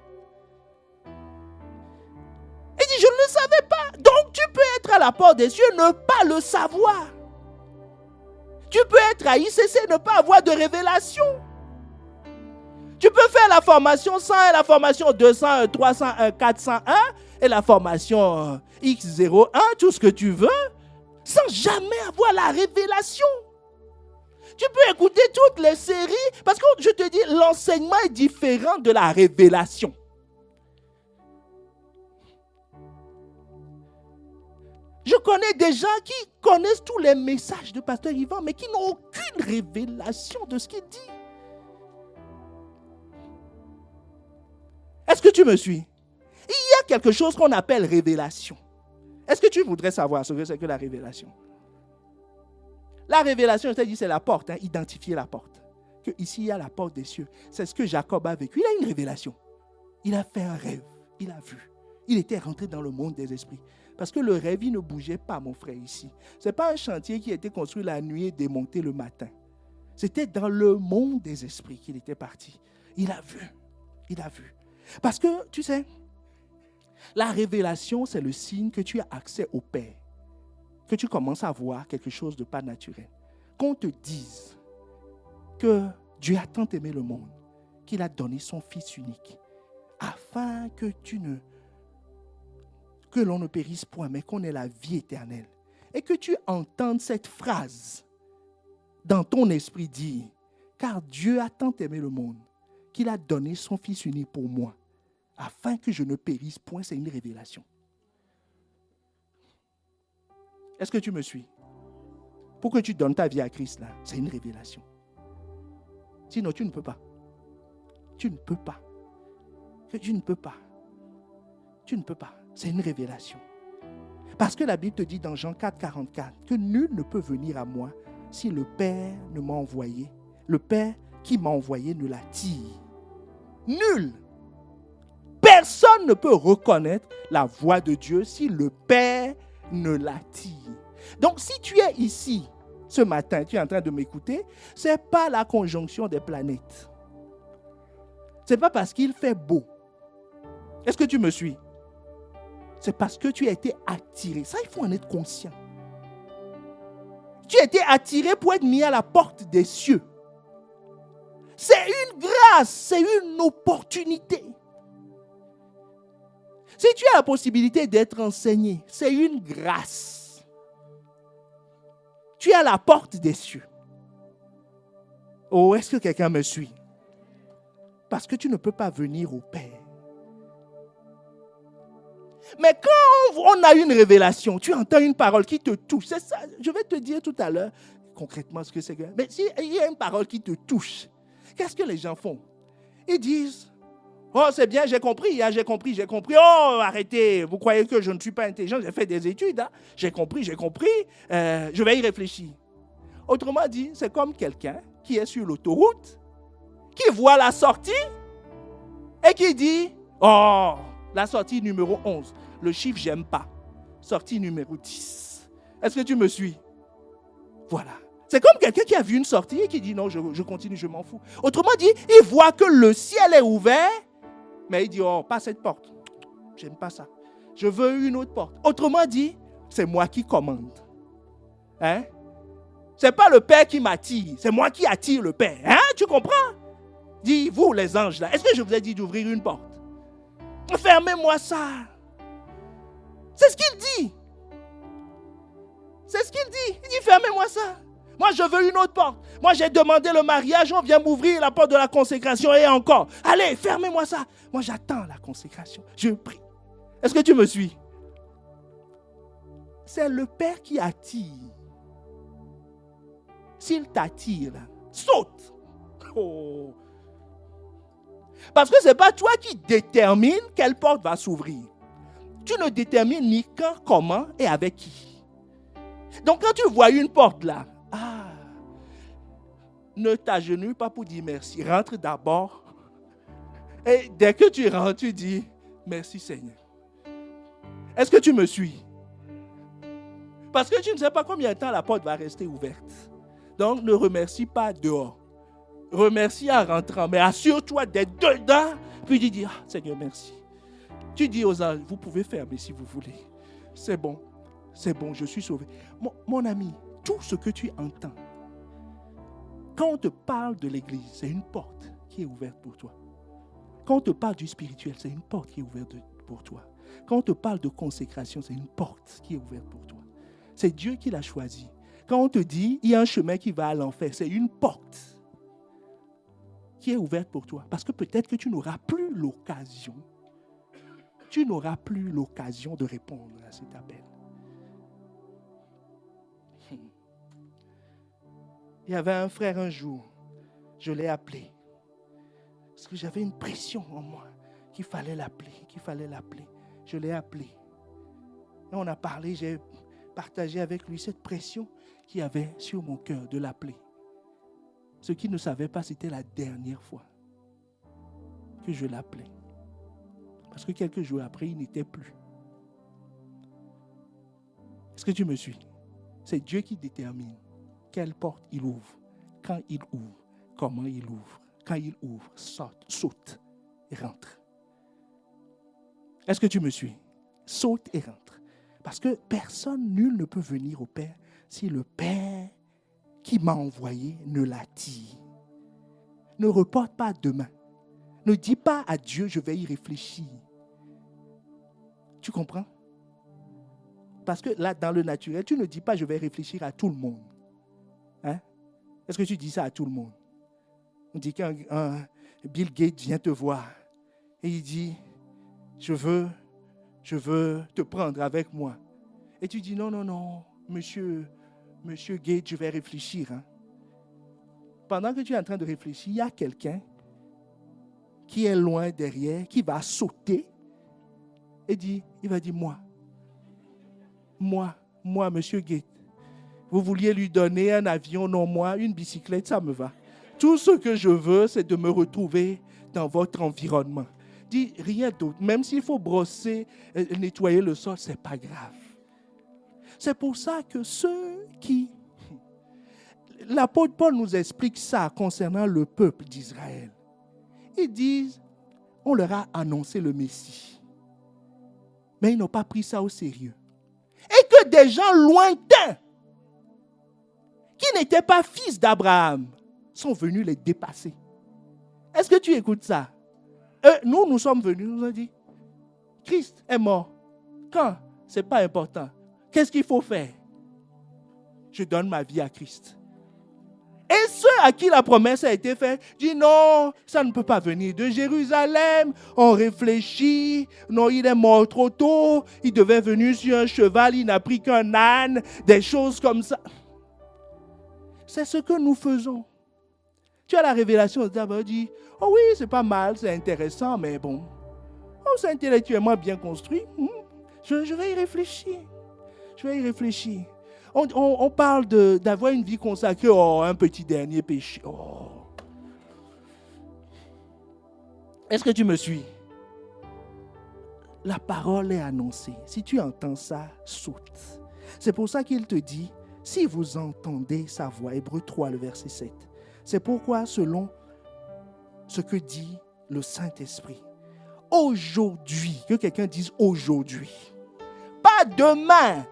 Il dit, je ne le savais pas. Donc, tu peux être à la porte des cieux, ne pas le savoir. Tu peux être à ICC, ne pas avoir de révélation. Tu peux faire la formation 100 et la formation 201, 301, 401 et la formation X01, tout ce que tu veux, sans jamais avoir la révélation. Tu peux écouter toutes les séries, parce que je te dis, l'enseignement est différent de la révélation. Je connais des gens qui connaissent tous les messages de Pasteur Yvan, mais qui n'ont aucune révélation de ce qu'il dit. Est-ce que tu me suis? Il y a quelque chose qu'on appelle révélation. Est-ce que tu voudrais savoir ce que c'est que la révélation? La révélation, je t'ai dit, c'est la porte, identifier la porte. Que ici, il y a la porte des cieux. C'est ce que Jacob a vécu. Il a une révélation. Il a fait un rêve. Il a vu. Il était rentré dans le monde des esprits. Parce que le rêve, il ne bougeait pas, mon frère, ici. Ce n'est pas un chantier qui a été construit la nuit et démonté le matin. C'était dans le monde des esprits qu'il était parti. Il a vu. Il a vu. Parce que, tu sais, la révélation, c'est le signe que tu as accès au Père. Que tu commences à voir quelque chose de pas naturel. Qu'on te dise que Dieu a tant aimé le monde qu'il a donné son Fils unique afin que l'on ne périsse point, mais qu'on ait la vie éternelle. Et que tu entendes cette phrase dans ton esprit dire, car Dieu a tant aimé le monde qu'il a donné son Fils unique pour moi, afin que je ne périsse point, c'est une révélation. Est-ce que tu me suis? Pour que tu donnes ta vie à Christ, là, c'est une révélation. Sinon, tu ne peux pas. Tu ne peux pas. Tu ne peux pas. Tu ne peux pas. C'est une révélation. Parce que la Bible te dit dans Jean 4, 44 que nul ne peut venir à moi si le Père ne m'a envoyé. Le Père qui m'a envoyé ne l'attire. Nul. Personne ne peut reconnaître la voix de Dieu si le Père ne l'attire. Donc, si tu es ici ce matin, tu es en train de m'écouter, ce n'est pas la conjonction des planètes. Ce n'est pas parce qu'il fait beau. Est-ce que tu me suis? C'est parce que tu as été attiré. Ça, il faut en être conscient. Tu as été attiré pour être mis à la porte des cieux. C'est une grâce, c'est une opportunité. Si tu as la possibilité d'être enseigné, c'est une grâce. Tu es à la porte des cieux. Oh, est-ce que quelqu'un me suit? Parce que tu ne peux pas venir au Père. Mais quand on a une révélation, tu entends une parole qui te touche. C'est ça, je vais te dire tout à l'heure concrètement ce que c'est. Mais s'il y a une parole qui te touche, qu'est-ce que les gens font? Ils disent, oh c'est bien, j'ai compris. Oh arrêtez, vous croyez que je ne suis pas intelligent, j'ai fait des études. Hein? J'ai compris, je vais y réfléchir. Autrement dit, c'est comme quelqu'un qui est sur l'autoroute, qui voit la sortie et qui dit, oh, la sortie numéro 11, le chiffre j'aime pas. Sortie numéro 10. Est-ce que tu me suis? Voilà. C'est comme quelqu'un qui a vu une sortie et qui dit non, je continue, je m'en fous. Autrement dit, il voit que le ciel est ouvert, mais il dit oh, pas cette porte. J'aime pas ça. Je veux une autre porte. Autrement dit, c'est moi qui commande. Hein? C'est pas le Père qui m'attire, c'est moi qui attire le Père. Hein? Tu comprends? Dis, vous les anges là, est-ce que je vous ai dit d'ouvrir une porte? Fermez-moi ça. C'est ce qu'il dit. C'est ce qu'il dit. Il dit, fermez-moi ça. Moi, je veux une autre porte. Moi, j'ai demandé le mariage, on vient m'ouvrir la porte de la consécration et encore. Allez, fermez-moi ça. Moi, j'attends la consécration. Je prie. Est-ce que tu me suis? C'est le Père qui attire. S'il t'attire, saute. Oh. Parce que ce n'est pas toi qui détermine quelle porte va s'ouvrir. Tu ne détermines ni quand, comment et avec qui. Donc quand tu vois une porte là, ne t'agenouille pas pour dire merci. Rentre d'abord. Et dès que tu rentres, tu dis merci Seigneur. Est-ce que tu me suis? Parce que tu ne sais pas combien de temps la porte va rester ouverte. Donc ne remercie pas dehors. Remercie en rentrant, mais assure-toi d'être dedans, puis tu dis, Seigneur, merci. Tu dis aux anges, vous pouvez fermer si vous voulez. C'est bon, je suis sauvé. Mon ami, tout ce que tu entends, quand on te parle de l'église, c'est une porte qui est ouverte pour toi. Quand on te parle du spirituel, c'est une porte qui est ouverte pour toi. Quand on te parle de consécration, c'est une porte qui est ouverte pour toi. C'est Dieu qui l'a choisi. Quand on te dit, il y a un chemin qui va à l'enfer, c'est une porte qui est ouverte pour toi. Parce que peut-être que tu n'auras plus l'occasion. Tu n'auras plus l'occasion de répondre à cet appel. Il y avait un frère un jour, je l'ai appelé. Parce que j'avais une pression en moi qu'il fallait l'appeler. Je l'ai appelé. Et on a parlé, j'ai partagé avec lui cette pression qu'il y avait sur mon cœur de l'appeler. Ce qu'il ne savait pas, c'était la dernière fois que je l'appelais. Parce que quelques jours après, il n'était plus. Est-ce que tu me suis? C'est Dieu qui détermine quelle porte il ouvre, quand il ouvre, comment il ouvre. Quand il ouvre, saute et rentre. Est-ce que tu me suis? Saute et rentre. Parce que nul ne peut venir au Père si le Père qui m'a envoyé ne l'attire. Ne reporte pas demain. Ne dis pas à Dieu, je vais y réfléchir. Tu comprends? Parce que là, dans le naturel, tu ne dis pas, je vais réfléchir à tout le monde. Hein? Est-ce que tu dis ça à tout le monde? On dit qu'un Bill Gates vient te voir et il dit, je veux te prendre avec moi. Et tu dis, non, monsieur Gates, je vais réfléchir. Hein. Pendant que tu es en train de réfléchir, il y a quelqu'un qui est loin derrière, qui va sauter et il va dire, moi, monsieur Gates, vous vouliez lui donner un avion, non moi, une bicyclette, ça me va. Tout ce que je veux, c'est de me retrouver dans votre environnement. Dis rien d'autre. Même s'il faut brosser, nettoyer le sol, ce n'est pas grave. C'est pour ça que ceux qui... L'apôtre Paul nous explique ça concernant le peuple d'Israël. Ils disent, on leur a annoncé le Messie. Mais ils n'ont pas pris ça au sérieux. Et que des gens lointains, qui n'étaient pas fils d'Abraham, sont venus les dépasser. Est-ce que tu écoutes ça? Nous sommes venus, nous avons dit, Christ est mort. Quand? Ce n'est pas important. Qu'est-ce qu'il faut faire? Je donne ma vie à Christ. Et ceux à qui la promesse a été faite disent non, ça ne peut pas venir de Jérusalem. On réfléchit. Non, il est mort trop tôt. Il devait venir sur un cheval. Il n'a pris qu'un âne. Des choses comme ça. C'est ce que nous faisons. Tu as la révélation d'abord dit, oh oui, c'est pas mal, c'est intéressant, mais bon. Oh, c'est intellectuellement bien construit. Je vais y réfléchir. Je vais y réfléchir. On parle d'avoir une vie consacrée. Oh, un petit dernier péché. Oh. Est-ce que tu me suis? La parole est annoncée. Si tu entends ça, saute. C'est pour ça qu'il te dit, si vous entendez sa voix, Hébreux 3, le verset 7. C'est pourquoi, selon ce que dit le Saint-Esprit, aujourd'hui, que quelqu'un dise aujourd'hui, pas demain,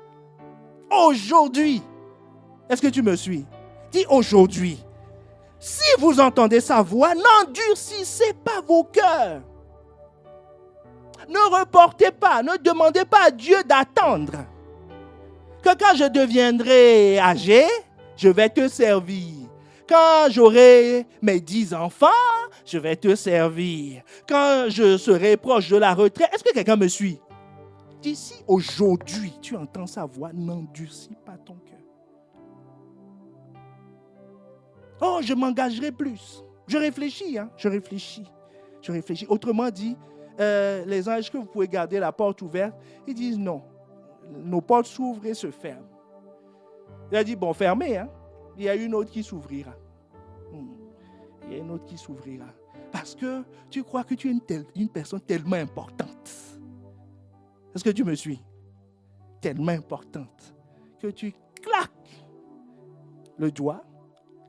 aujourd'hui. Est-ce que tu me suis? Dis aujourd'hui. Si vous entendez sa voix, n'endurcissez pas vos cœurs. Ne reportez pas, ne demandez pas à Dieu d'attendre. Que quand je deviendrai âgé, je vais te servir. Quand j'aurai mes 10 enfants, je vais te servir. Quand je serai proche de la retraite, est-ce que quelqu'un me suit? D'ici aujourd'hui, tu entends sa voix, n'endurcis pas ton cœur. Oh, je m'engagerai plus. Je réfléchis, je réfléchis. Autrement dit, les anges que vous pouvez garder la porte ouverte, ils disent non. Nos portes s'ouvrent et se ferment. Il a dit, bon, fermez, il y a une autre qui s'ouvrira. Il y a une autre qui s'ouvrira. Parce que tu crois que tu es une personne tellement importante. Est-ce que tu me suis? Tellement importante que tu claques le doigt.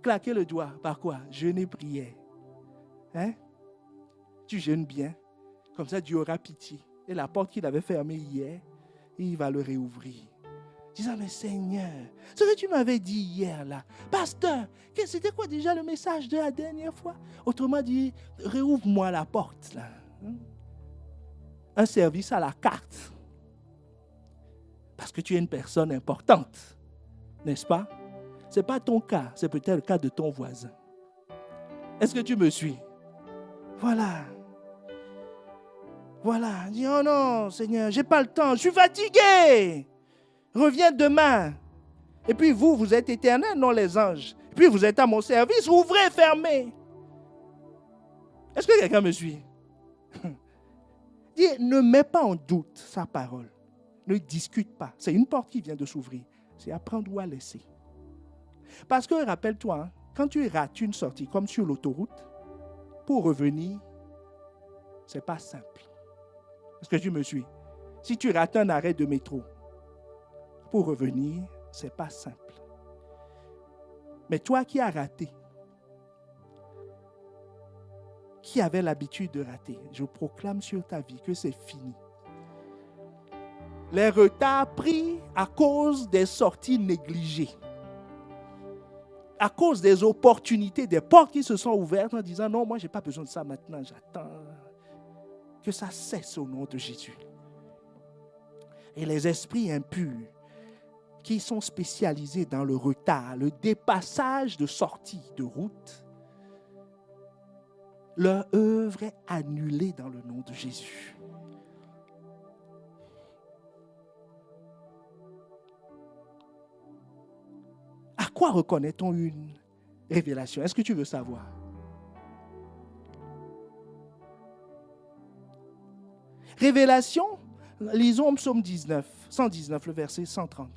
Claquer le doigt, par quoi? Jeûner, prière. Tu jeûnes bien. Comme ça, Dieu aura pitié. Et la porte qu'il avait fermée hier, il va le réouvrir. Disant, mais Seigneur, ce que tu m'avais dit hier là, pasteur, c'était quoi déjà le message de la dernière fois? Autrement dit, réouvre-moi la porte là. Un service à la carte. Parce que tu es une personne importante, n'est-ce pas? Ce n'est pas ton cas, c'est peut-être le cas de ton voisin. Est-ce que tu me suis? Voilà. Dis, oh non, Seigneur, j'ai pas le temps, je suis fatigué. Reviens demain. Et puis vous êtes éternels, non les anges. Et puis vous êtes à mon service, ouvrez, fermez. Est-ce que quelqu'un me suit? Dis, ne mets pas en doute sa parole. Ne discute pas. C'est une porte qui vient de s'ouvrir. C'est à prendre ou à laisser. Parce que rappelle-toi, quand tu rates une sortie comme sur l'autoroute, pour revenir, ce n'est pas simple. Est-ce que tu me suis? Si tu rates un arrêt de métro, pour revenir, ce n'est pas simple. Mais toi qui as raté, qui avait l'habitude de rater, je proclame sur ta vie que c'est fini. Les retards pris à cause des sorties négligées, à cause des opportunités, des portes qui se sont ouvertes en disant non, moi je n'ai pas besoin de ça maintenant, j'attends que ça cesse au nom de Jésus. Et les esprits impurs qui sont spécialisés dans le retard, le dépassage de sortie de route, Leur œuvre est annulée dans le nom de Jésus. À quoi reconnaît-on une révélation? Est-ce que tu veux savoir? Révélation, lisons Psaume 119, le verset 130.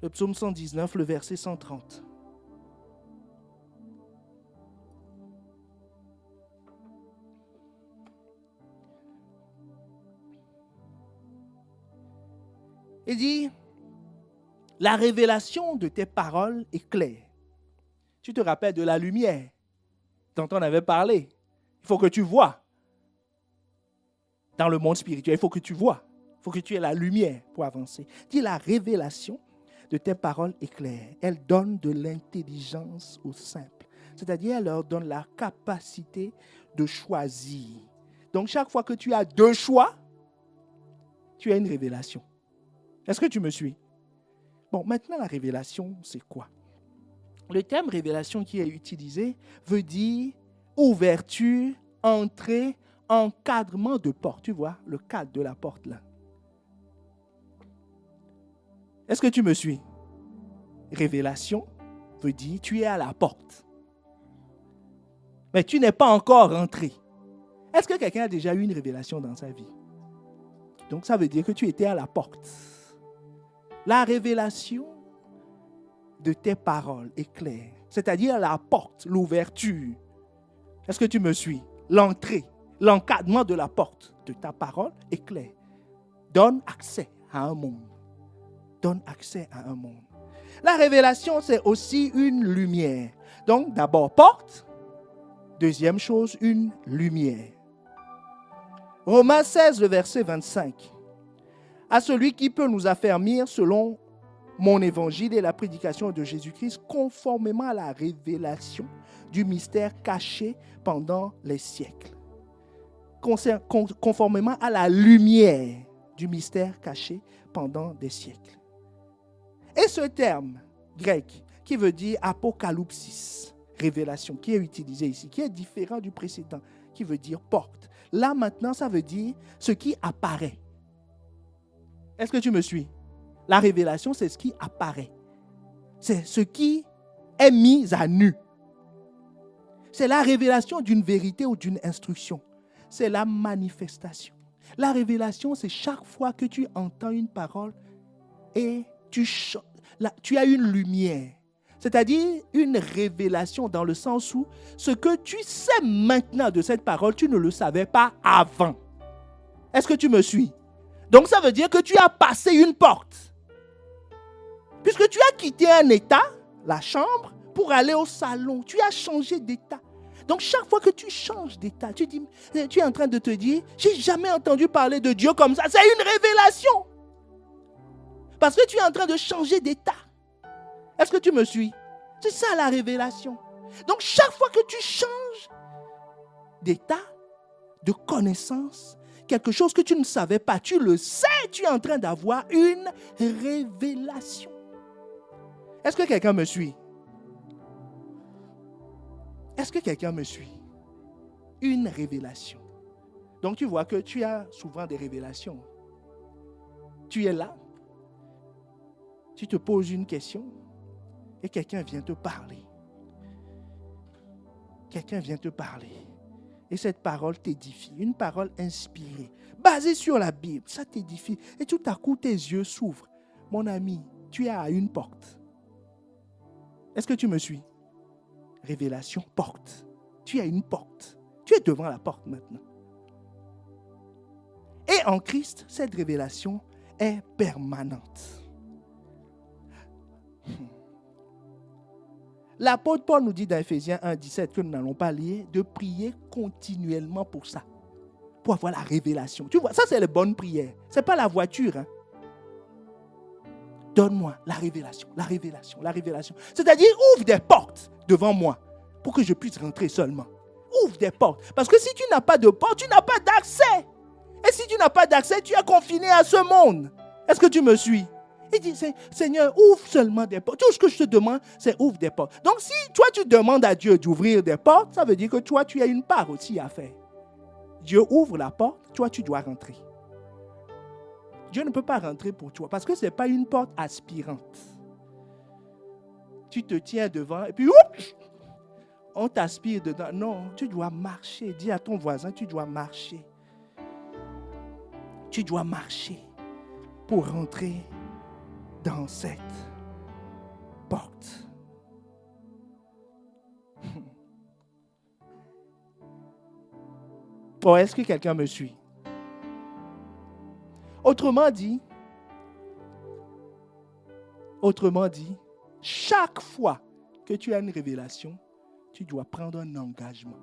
Le psaume 119, le verset 130. Il dit, la révélation de tes paroles est claire. Tu te rappelles de la lumière dont on avait parlé. Il faut que tu vois. Dans le monde spirituel, il faut que tu vois. Il faut que tu aies la lumière pour avancer. Il dit, la révélation de tes paroles est claire. Elle donne de l'intelligence aux simples. C'est-à-dire, elle leur donne la capacité de choisir. Donc, chaque fois que tu as deux choix, tu as une révélation. Est-ce que tu me suis? Bon, maintenant, la révélation, c'est quoi? Le terme révélation qui est utilisé veut dire ouverture, entrée, encadrement de porte. Tu vois, le cadre de la porte là. Est-ce que tu me suis? Révélation veut dire tu es à la porte. Mais tu n'es pas encore entré. Est-ce que quelqu'un a déjà eu une révélation dans sa vie? Donc ça veut dire que tu étais à la porte. La révélation de tes paroles est claire. C'est-à-dire la porte, l'ouverture. Est-ce que tu me suis? L'entrée, l'encadrement de la porte de ta parole est clair. Donne accès à un monde. Donne accès à un monde. La révélation, c'est aussi une lumière. Donc, d'abord, porte. Deuxième chose, une lumière. Romains 16, le verset 25. À celui qui peut nous affermir selon mon évangile et la prédication de Jésus-Christ, conformément à la révélation du mystère caché pendant les siècles. Conformément à la lumière du mystère caché pendant des siècles. Et ce terme grec qui veut dire apocalypsis, révélation, qui est utilisé ici, qui est différent du précédent, qui veut dire porte. Là maintenant, ça veut dire ce qui apparaît. Est-ce que tu me suis? La révélation, c'est ce qui apparaît. C'est ce qui est mis à nu. C'est la révélation d'une vérité ou d'une instruction. C'est la manifestation. La révélation, c'est chaque fois que tu entends une parole et tu as une lumière. C'est-à-dire une révélation dans le sens où ce que tu sais maintenant de cette parole, tu ne le savais pas avant. Est-ce que tu me suis? Donc ça veut dire que tu as passé une porte. Puisque tu as quitté un état, la chambre, pour aller au salon. Tu as changé d'état. Donc chaque fois que tu changes d'état, tu es en train de te dire, j'ai jamais entendu parler de Dieu comme ça. C'est une révélation. Parce que tu es en train de changer d'état. Est-ce que tu me suis? C'est ça la révélation. Donc chaque fois que tu changes d'état, de connaissance, quelque chose que tu ne savais pas, tu le sais, tu es en train d'avoir une révélation. Est-ce que quelqu'un me suit? Est-ce que quelqu'un me suit? Une révélation. Donc tu vois que tu as souvent des révélations. Tu es là, tu te poses une question et quelqu'un vient te parler. Quelqu'un vient te parler. Et cette parole t'édifie, une parole inspirée, basée sur la Bible, ça t'édifie. Et tout à coup, tes yeux s'ouvrent. Mon ami, tu es à une porte. Est-ce que tu me suis? Révélation, porte. Tu es à une porte. Tu es devant la porte maintenant. Et en Christ, cette révélation est permanente. L'apôtre Paul nous dit dans Ephésiens 1, 17, que nous n'allons pas lire, de prier continuellement pour ça. Pour avoir la révélation. Tu vois, ça c'est les bonnes prières. Ce n'est pas la voiture. Hein. Donne-moi la révélation, la révélation, la révélation. C'est-à-dire, ouvre des portes devant moi pour que je puisse rentrer seulement. Ouvre des portes. Parce que si tu n'as pas de porte, tu n'as pas d'accès. Et si tu n'as pas d'accès, tu es confiné à ce monde. Est-ce que tu me suis? Il dit, Seigneur, ouvre seulement des portes. Tout ce que je te demande, c'est ouvre des portes. Donc si toi, tu demandes à Dieu d'ouvrir des portes, ça veut dire que toi, tu as une part aussi à faire. Dieu ouvre la porte, toi, tu dois rentrer. Dieu ne peut pas rentrer pour toi parce que ce n'est pas une porte aspirante. Tu te tiens devant et puis, oups, on t'aspire dedans. Non, tu dois marcher. Dis à ton voisin, tu dois marcher. Tu dois marcher pour rentrer dans cette porte. Bon, est-ce que quelqu'un me suit? Autrement dit, chaque fois que tu as une révélation, tu dois prendre un engagement.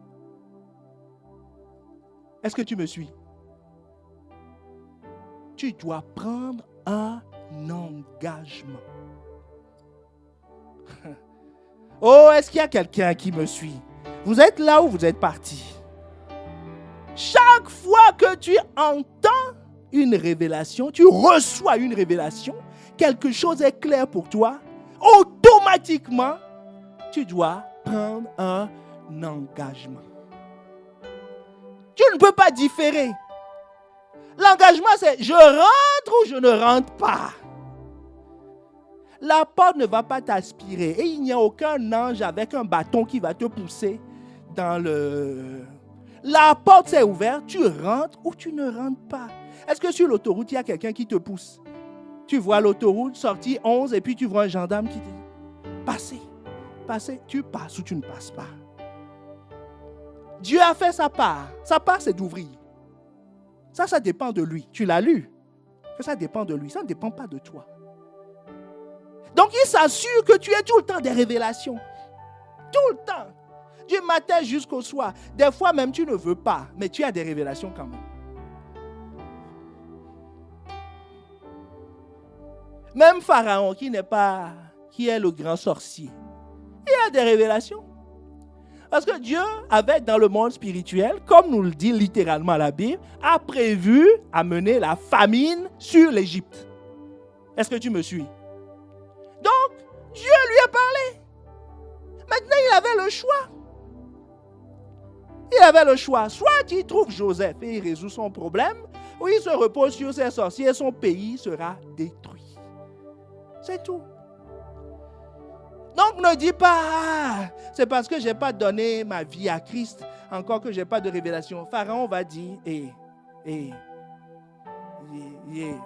Est-ce que tu me suis? Tu dois prendre un engagement. Oh, est-ce qu'il y a quelqu'un qui me suit? Vous êtes là ou vous êtes parti? Chaque fois que tu entends une révélation, tu reçois une révélation, quelque chose est clair pour toi, automatiquement, tu dois prendre un engagement. Tu ne peux pas différer. L'engagement, c'est je rentre ou je ne rentre pas. La porte ne va pas t'aspirer et il n'y a aucun ange avec un bâton qui va te pousser dans le... La porte s'est ouverte, tu rentres ou tu ne rentres pas. Est-ce que sur l'autoroute, il y a quelqu'un qui te pousse? Tu vois l'autoroute, sortie 11, et puis tu vois un gendarme qui dit, passez, tu passes ou tu ne passes pas. Dieu a fait sa part. Sa part, c'est d'ouvrir. Ça dépend de lui. Tu l'as lu. Ça dépend de lui. Ça ne dépend pas de toi. Donc, il s'assure que tu aies tout le temps des révélations. Tout le temps. Du matin jusqu'au soir. Des fois même, tu ne veux pas, mais tu as des révélations quand même. Même Pharaon, qui est le grand sorcier, il a des révélations. Parce que Dieu avait dans le monde spirituel, comme nous le dit littéralement la Bible, a prévu amener la famine sur l'Égypte. Est-ce que tu me suis? Donc, Dieu lui a parlé. Maintenant, il avait le choix. Il avait le choix. Soit il trouve Joseph et il résout son problème, ou il se repose sur ses sorciers et son pays sera détruit. C'est tout. Donc ne dis pas, c'est parce que je n'ai pas donné ma vie à Christ, encore que je n'ai pas de révélation. Pharaon va dire,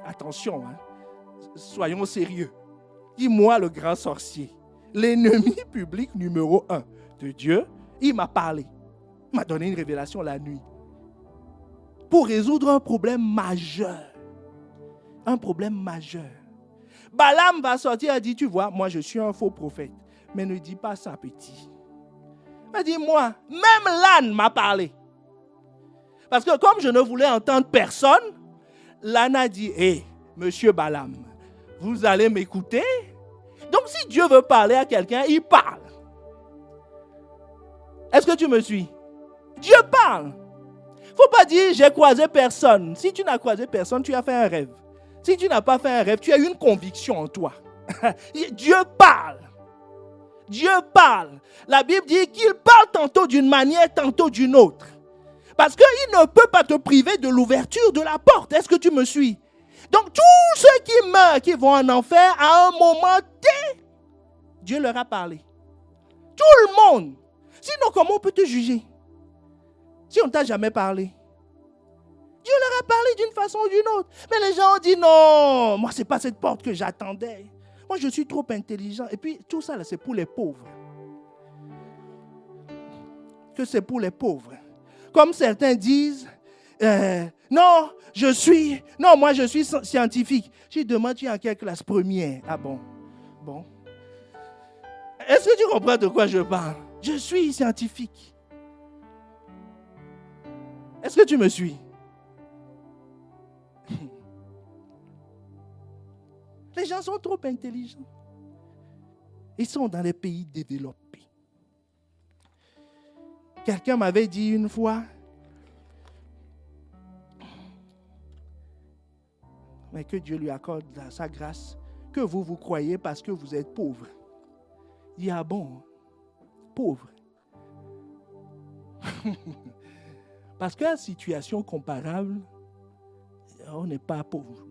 attention, hein, soyons sérieux. Dis-moi le grand sorcier, l'ennemi public numéro 1 de Dieu, il m'a parlé. Il m'a donné une révélation la nuit. Pour résoudre un problème majeur. Un problème majeur. Balaam va sortir et dit, tu vois, moi je suis un faux prophète. Mais ne dis pas ça, petit. Il dit, moi, même l'âne m'a parlé. Parce que comme je ne voulais entendre personne, l'âne a dit, monsieur Balaam, vous allez m'écouter? Donc si Dieu veut parler à quelqu'un, il parle. Est-ce que tu me suis? Dieu parle. Il ne faut pas dire, j'ai croisé personne. Si tu n'as croisé personne, tu as fait un rêve. Si tu n'as pas fait un rêve, tu as une conviction en toi. Dieu parle. Dieu parle. La Bible dit qu'il parle tantôt d'une manière, tantôt d'une autre. Parce qu'il ne peut pas te priver de l'ouverture de la porte. Est-ce que tu me suis? Donc tous ceux qui meurent, qui vont en enfer, à un moment T, Dieu leur a parlé. Tout le monde. Sinon, comment on peut te juger? Si on ne t'a jamais parlé. Dieu leur a parlé d'une façon ou d'une autre. Mais les gens ont dit non, moi, ce n'est pas cette porte que j'attendais. Moi, je suis trop intelligent. Et puis, tout ça, là, c'est pour les pauvres. Que c'est pour les pauvres. Comme certains disent, non, moi, je suis scientifique. Je demande, tu es en quelle classe première? Ah bon? Bon. Est-ce que tu comprends de quoi je parle? Je suis scientifique. Est-ce que tu me suis? Les gens sont trop intelligents. Ils sont dans les pays développés. Quelqu'un m'avait dit une fois, mais que Dieu lui accorde sa grâce, que vous vous croyez parce que vous êtes pauvre. Il dit, ah bon, pauvre. Parce qu'à situation comparable, on n'est pas pauvre.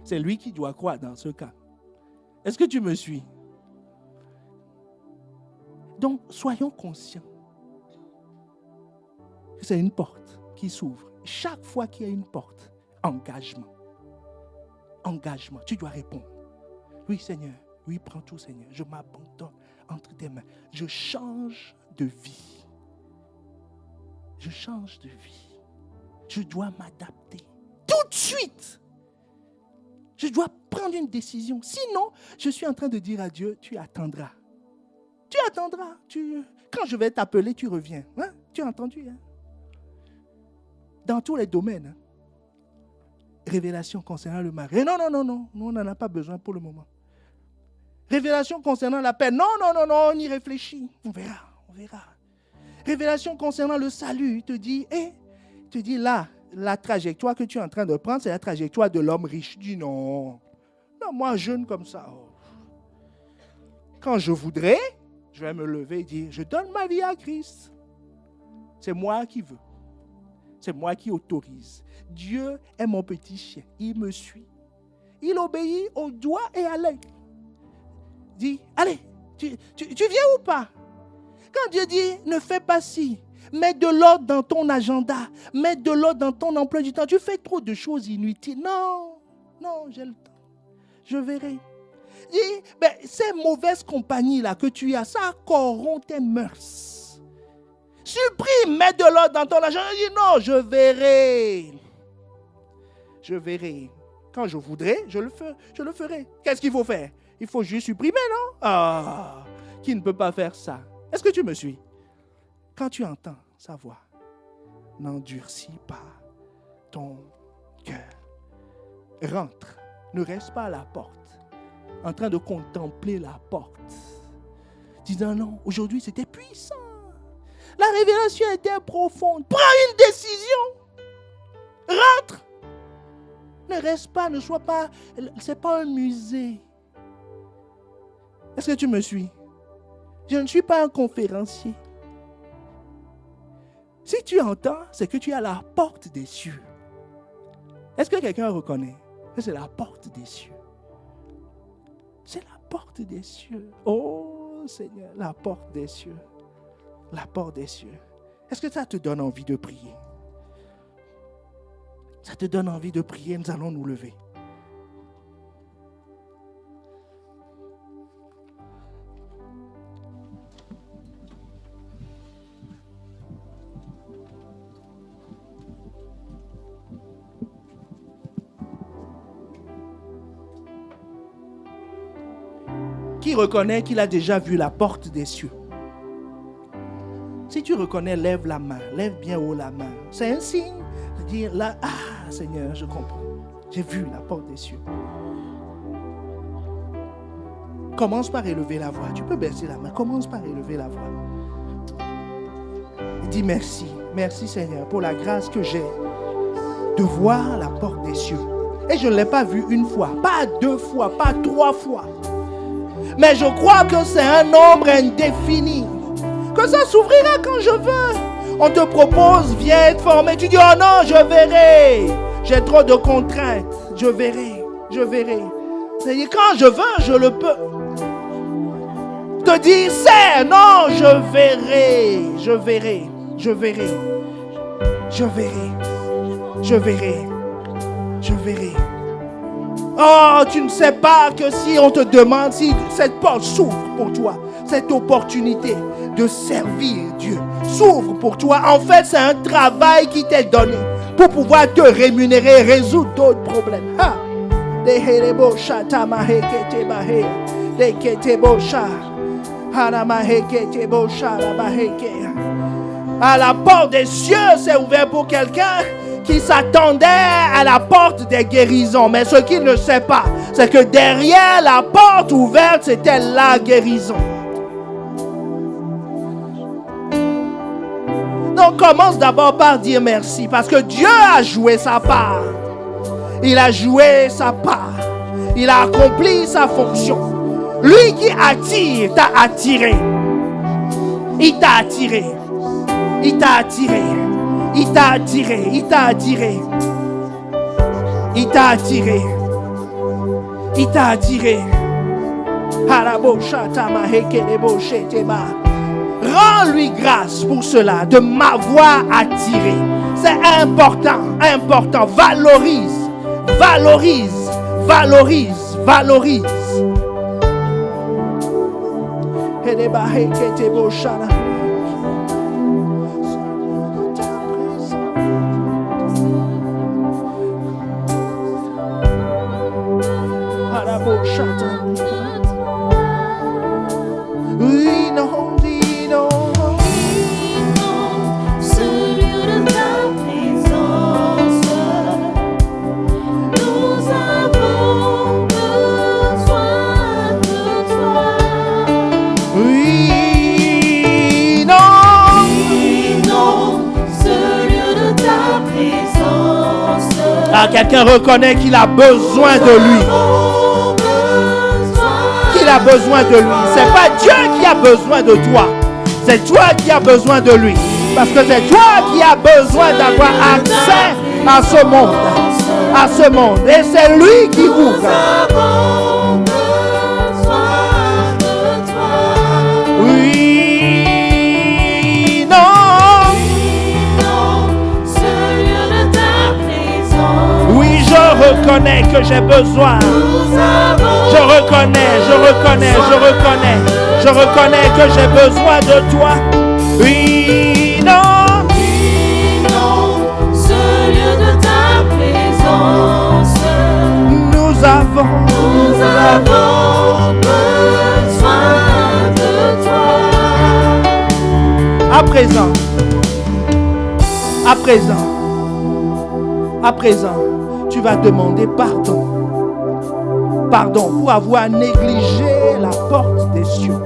C'est lui qui doit croire dans ce cas. Est-ce que tu me suis? Donc, soyons conscients que c'est une porte qui s'ouvre. Chaque fois qu'il y a une porte, engagement. Engagement. Tu dois répondre. Oui, Seigneur. Oui, prends tout, Seigneur. Je m'abandonne entre tes mains. Je change de vie. Je change de vie. Je dois m'adapter. Tout de suite. Je dois prendre une décision. Sinon, je suis en train de dire à Dieu, tu attendras. Tu attendras. Quand je vais t'appeler, tu reviens. Hein? Tu as entendu? Hein? Dans tous les domaines. Hein? Révélation concernant le mari. Non. Nous, on n'en a pas besoin pour le moment. Révélation concernant la paix. Non, on y réfléchit. On verra. Révélation concernant le salut. Il te dit, là, la trajectoire que tu es en train de prendre, c'est la trajectoire de l'homme riche. Dis non. Non, moi, jeune comme ça. Oh. Quand je voudrais, je vais me lever et dire, je donne ma vie à Christ. C'est moi qui veux. C'est moi qui autorise. Dieu est mon petit chien. Il me suit. Il obéit au doigt et à l'œil. Dis, allez, tu viens ou pas? Quand Dieu dit, ne fais pas ci, mets de l'ordre dans ton agenda, mets de l'ordre dans ton emploi du temps. Tu fais trop de choses inutiles. Non, j'ai le temps. Je verrai. Dis, ces mauvaises compagnies-là que tu as, ça corrompt tes mœurs. Supprime, mets de l'ordre dans ton agenda. Dis, non, je verrai. Je verrai. Quand je voudrais, je le ferai. Qu'est-ce qu'il faut faire? Il faut juste supprimer, non? Ah, qui ne peut pas faire ça? Est-ce que tu me suis? Quand tu entends sa voix, n'endurcis pas ton cœur. Rentre. Ne reste pas à la porte, en train de contempler la porte. Disant non, aujourd'hui c'était puissant. La révélation était profonde. Prends une décision. Rentre. Ne reste pas, ne sois pas, c'est pas un musée. Est-ce que tu me suis? Je ne suis pas un conférencier. Si tu entends, c'est que tu es à la porte des cieux. Est-ce que quelqu'un reconnaît que c'est la porte des cieux? C'est la porte des cieux. Oh Seigneur, la porte des cieux. La porte des cieux. Est-ce que ça te donne envie de prier? Ça te donne envie de prier? Nous allons nous lever. Qui reconnaît qu'il a déjà vu la porte des cieux? Si tu reconnais, lève la main. Lève bien haut la main. C'est un signe de dire là, ah Seigneur, je comprends. J'ai vu la porte des cieux. Commence par élever la voix. Tu peux baisser la main. Commence par élever la voix. Dis merci. Merci Seigneur pour la grâce que j'ai de voir la porte des cieux. Et je ne l'ai pas vue une fois, pas deux fois, pas trois fois. Mais je crois que c'est un nombre indéfini. Que ça s'ouvrira quand je veux. On te propose, viens être formé. Tu dis, oh non, je verrai. J'ai trop de contraintes. Je verrai. C'est-à-dire, quand je veux, je le peux. Te dire, c'est, non, je verrai. Oh, tu ne sais pas que si on te demande, si cette porte s'ouvre pour toi, cette opportunité de servir Dieu s'ouvre pour toi. En fait, c'est un travail qui t'est donné pour pouvoir te rémunérer, résoudre d'autres problèmes. À la porte des cieux, c'est ouvert pour quelqu'un qui s'attendait à la porte des guérisons. Mais ce qu'il ne sait pas, c'est que derrière la porte ouverte, c'était la guérison. Donc commence d'abord par dire merci, parce que Dieu a joué sa part. Il a joué sa part. Il a accompli sa fonction. Lui qui attire t'a attiré. Il t'a attiré. Il t'a attiré. Il t'a attiré. Il t'a attiré. Il t'a attiré. Il t'a attiré. Rends-lui grâce pour cela, de m'avoir attiré. C'est important, important. Valorise, valorise, valorise, valorise. Oui, non, dis non. Ce lieu de ta présence, nous avons besoin de toi. Oui, non. Oui, non, ce lieu de ta présence. Ah, quelqu'un reconnaît qu'il a besoin de lui. Qu'il a besoin de lui. C'est pas Dieu qui a besoin de toi. C'est toi qui as besoin de lui. Parce que c'est toi qui as besoin d'avoir accès à ce monde. À ce monde. Et c'est lui qui ouvre. Oui, non. Oui, je reconnais que j'ai besoin. Je reconnais que j'ai besoin de toi. Oui, non. Ce lieu de ta présence, Nous avons besoin de toi. À présent, tu vas demander pardon. Pardon pour avoir négligé la porte des cieux.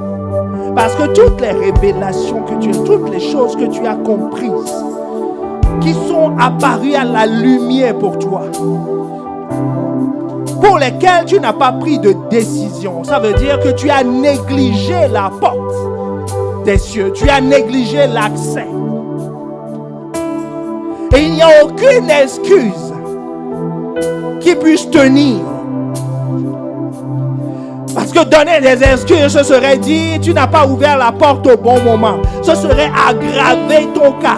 Parce que toutes les révélations que tu as, toutes les choses que tu as comprises, qui sont apparues à la lumière pour toi, pour lesquelles tu n'as pas pris de décision, ça veut dire que tu as négligé la porte des cieux, tu as négligé l'accès. Et il n'y a aucune excuse qui puisse tenir. Parce que donner des excuses, ce serait dire tu n'as pas ouvert la porte au bon moment. Ce serait aggraver ton cas.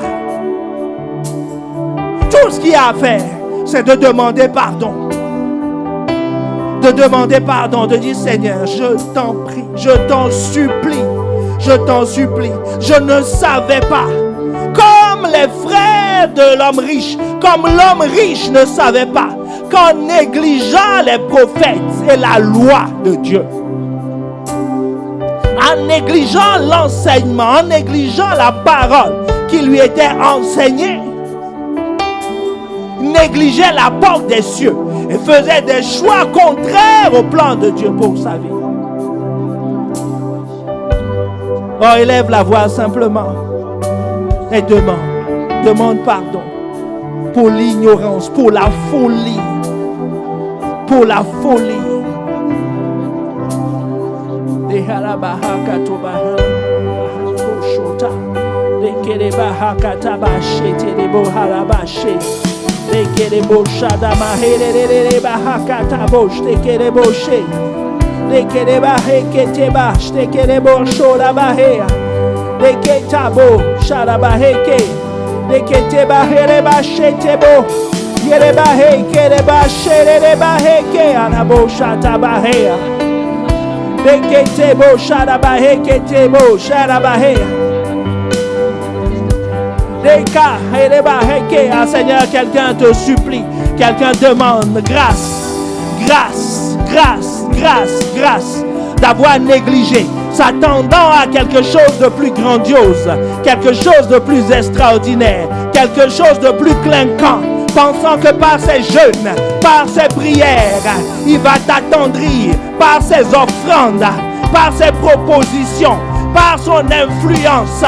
Tout ce qu'il y a à faire, c'est de demander pardon. De demander pardon, de dire Seigneur, je t'en prie, je t'en supplie, je t'en supplie. Je ne savais pas. Comme les frères de l'homme riche, comme l'homme riche ne savait pas qu'en négligeant les prophètes et la loi de Dieu, en négligeant l'enseignement, en négligeant la parole qui lui était enseignée, négligeait la porte des cieux et faisait des choix contraires au plan de Dieu pour sa vie. Oh, élève la voix simplement et demande pardon pour l'ignorance, pour la folie. Pour la folie. Seigneur, quelqu'un te supplie, quelqu'un demande grâce, grâce, grâce, grâce, grâce d'avoir négligé, s'attendant à quelque chose de plus grandiose, quelque chose de plus extraordinaire, quelque chose de plus clinquant, pensant que par ses jeûnes, par ses prières, il va t'attendrir, par ses offrandes, par ses propositions, par son influence,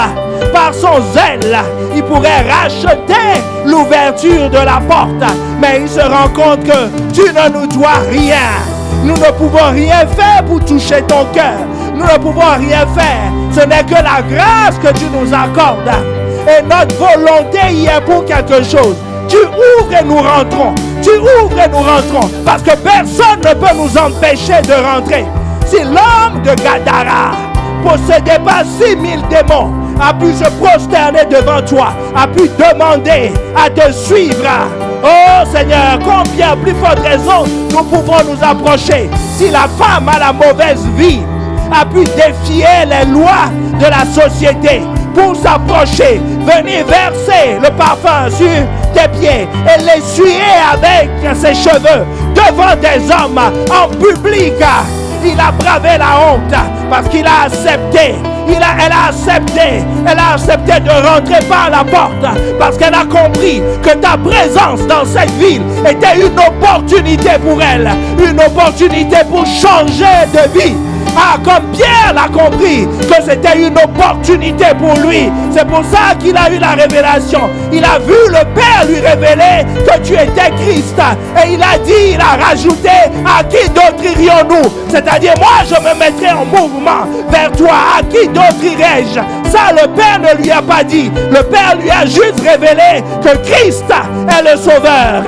par son zèle, il pourrait racheter l'ouverture de la porte. Mais il se rend compte que tu ne nous dois rien. Nous ne pouvons rien faire pour toucher ton cœur. Nous ne pouvons rien faire. Ce n'est que la grâce que tu nous accordes. Et notre volonté y est pour quelque chose. Tu ouvres et nous rentrons. Tu ouvres et nous rentrons. Parce que personne ne peut nous empêcher de rentrer. Si l'homme de Gadara, possédé par 6000 démons, a pu se prosterner devant toi, a pu demander à te suivre. Oh Seigneur, combien plus forte raison nous pouvons nous approcher. Si la femme à la mauvaise vie a pu défier les lois de la société pour s'approcher, venir verser le parfum sur tes pieds et l'essuyer avec ses cheveux devant des hommes en public, il a bravé la honte parce qu'il a accepté. Elle a accepté de rentrer par la porte parce qu'elle a compris que ta présence dans cette ville était une opportunité pour elle, une opportunité pour changer de vie. Ah, comme Pierre l'a compris que c'était une opportunité pour lui. C'est pour ça qu'il a eu la révélation. Il a vu le Père lui révéler que tu étais Christ. Et il a dit, il a rajouté, à qui d'autre irions-nous? C'est-à-dire, moi je me mettrai en mouvement vers toi. À qui d'autre irai-je? Ça, le Père ne lui a pas dit. Le Père lui a juste révélé que Christ est le Sauveur.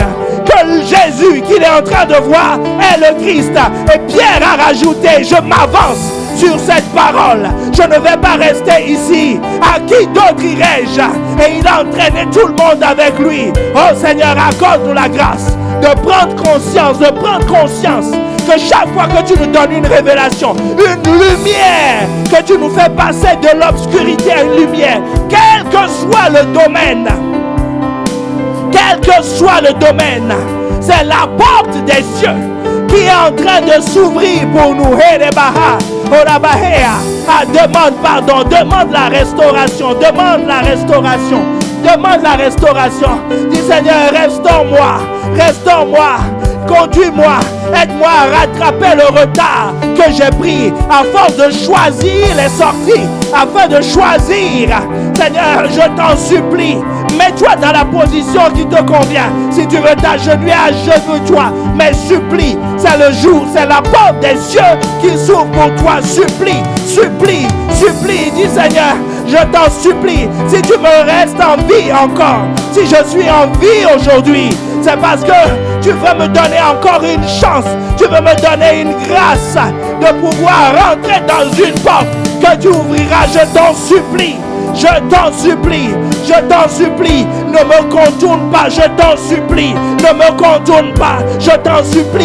Que Jésus qu'il est en train de voir est le Christ. Et Pierre a rajouté, je m'avance sur cette parole. Je ne vais pas rester ici. À qui d'autre irai-je? Et il a entraîné tout le monde avec lui. Oh Seigneur, accorde-nous la grâce de prendre conscience que chaque fois que tu nous donnes une révélation, une lumière, que tu nous fais passer de l'obscurité à une lumière, quel que soit le domaine, c'est la porte des cieux qui est en train de s'ouvrir pour nous. Demande pardon, demande la restauration, demande la restauration. Dis Seigneur, restaure-moi, conduis-moi, aide-moi à rattraper le retard que j'ai pris à force de choisir les sorties, afin de choisir. Seigneur, je t'en supplie, mets-toi dans la position qui te convient. Si tu veux t'agenouiller, agenouille-toi, mais supplie, c'est le jour, c'est la porte des cieux qui s'ouvre pour toi. Supplie, dis Seigneur, je t'en supplie, si tu me restes en vie encore, si je suis en vie aujourd'hui, c'est parce que tu veux me donner encore une chance, tu veux me donner une grâce de pouvoir rentrer dans une porte que tu ouvriras. Je t'en supplie, ne me contourne pas, je t'en supplie,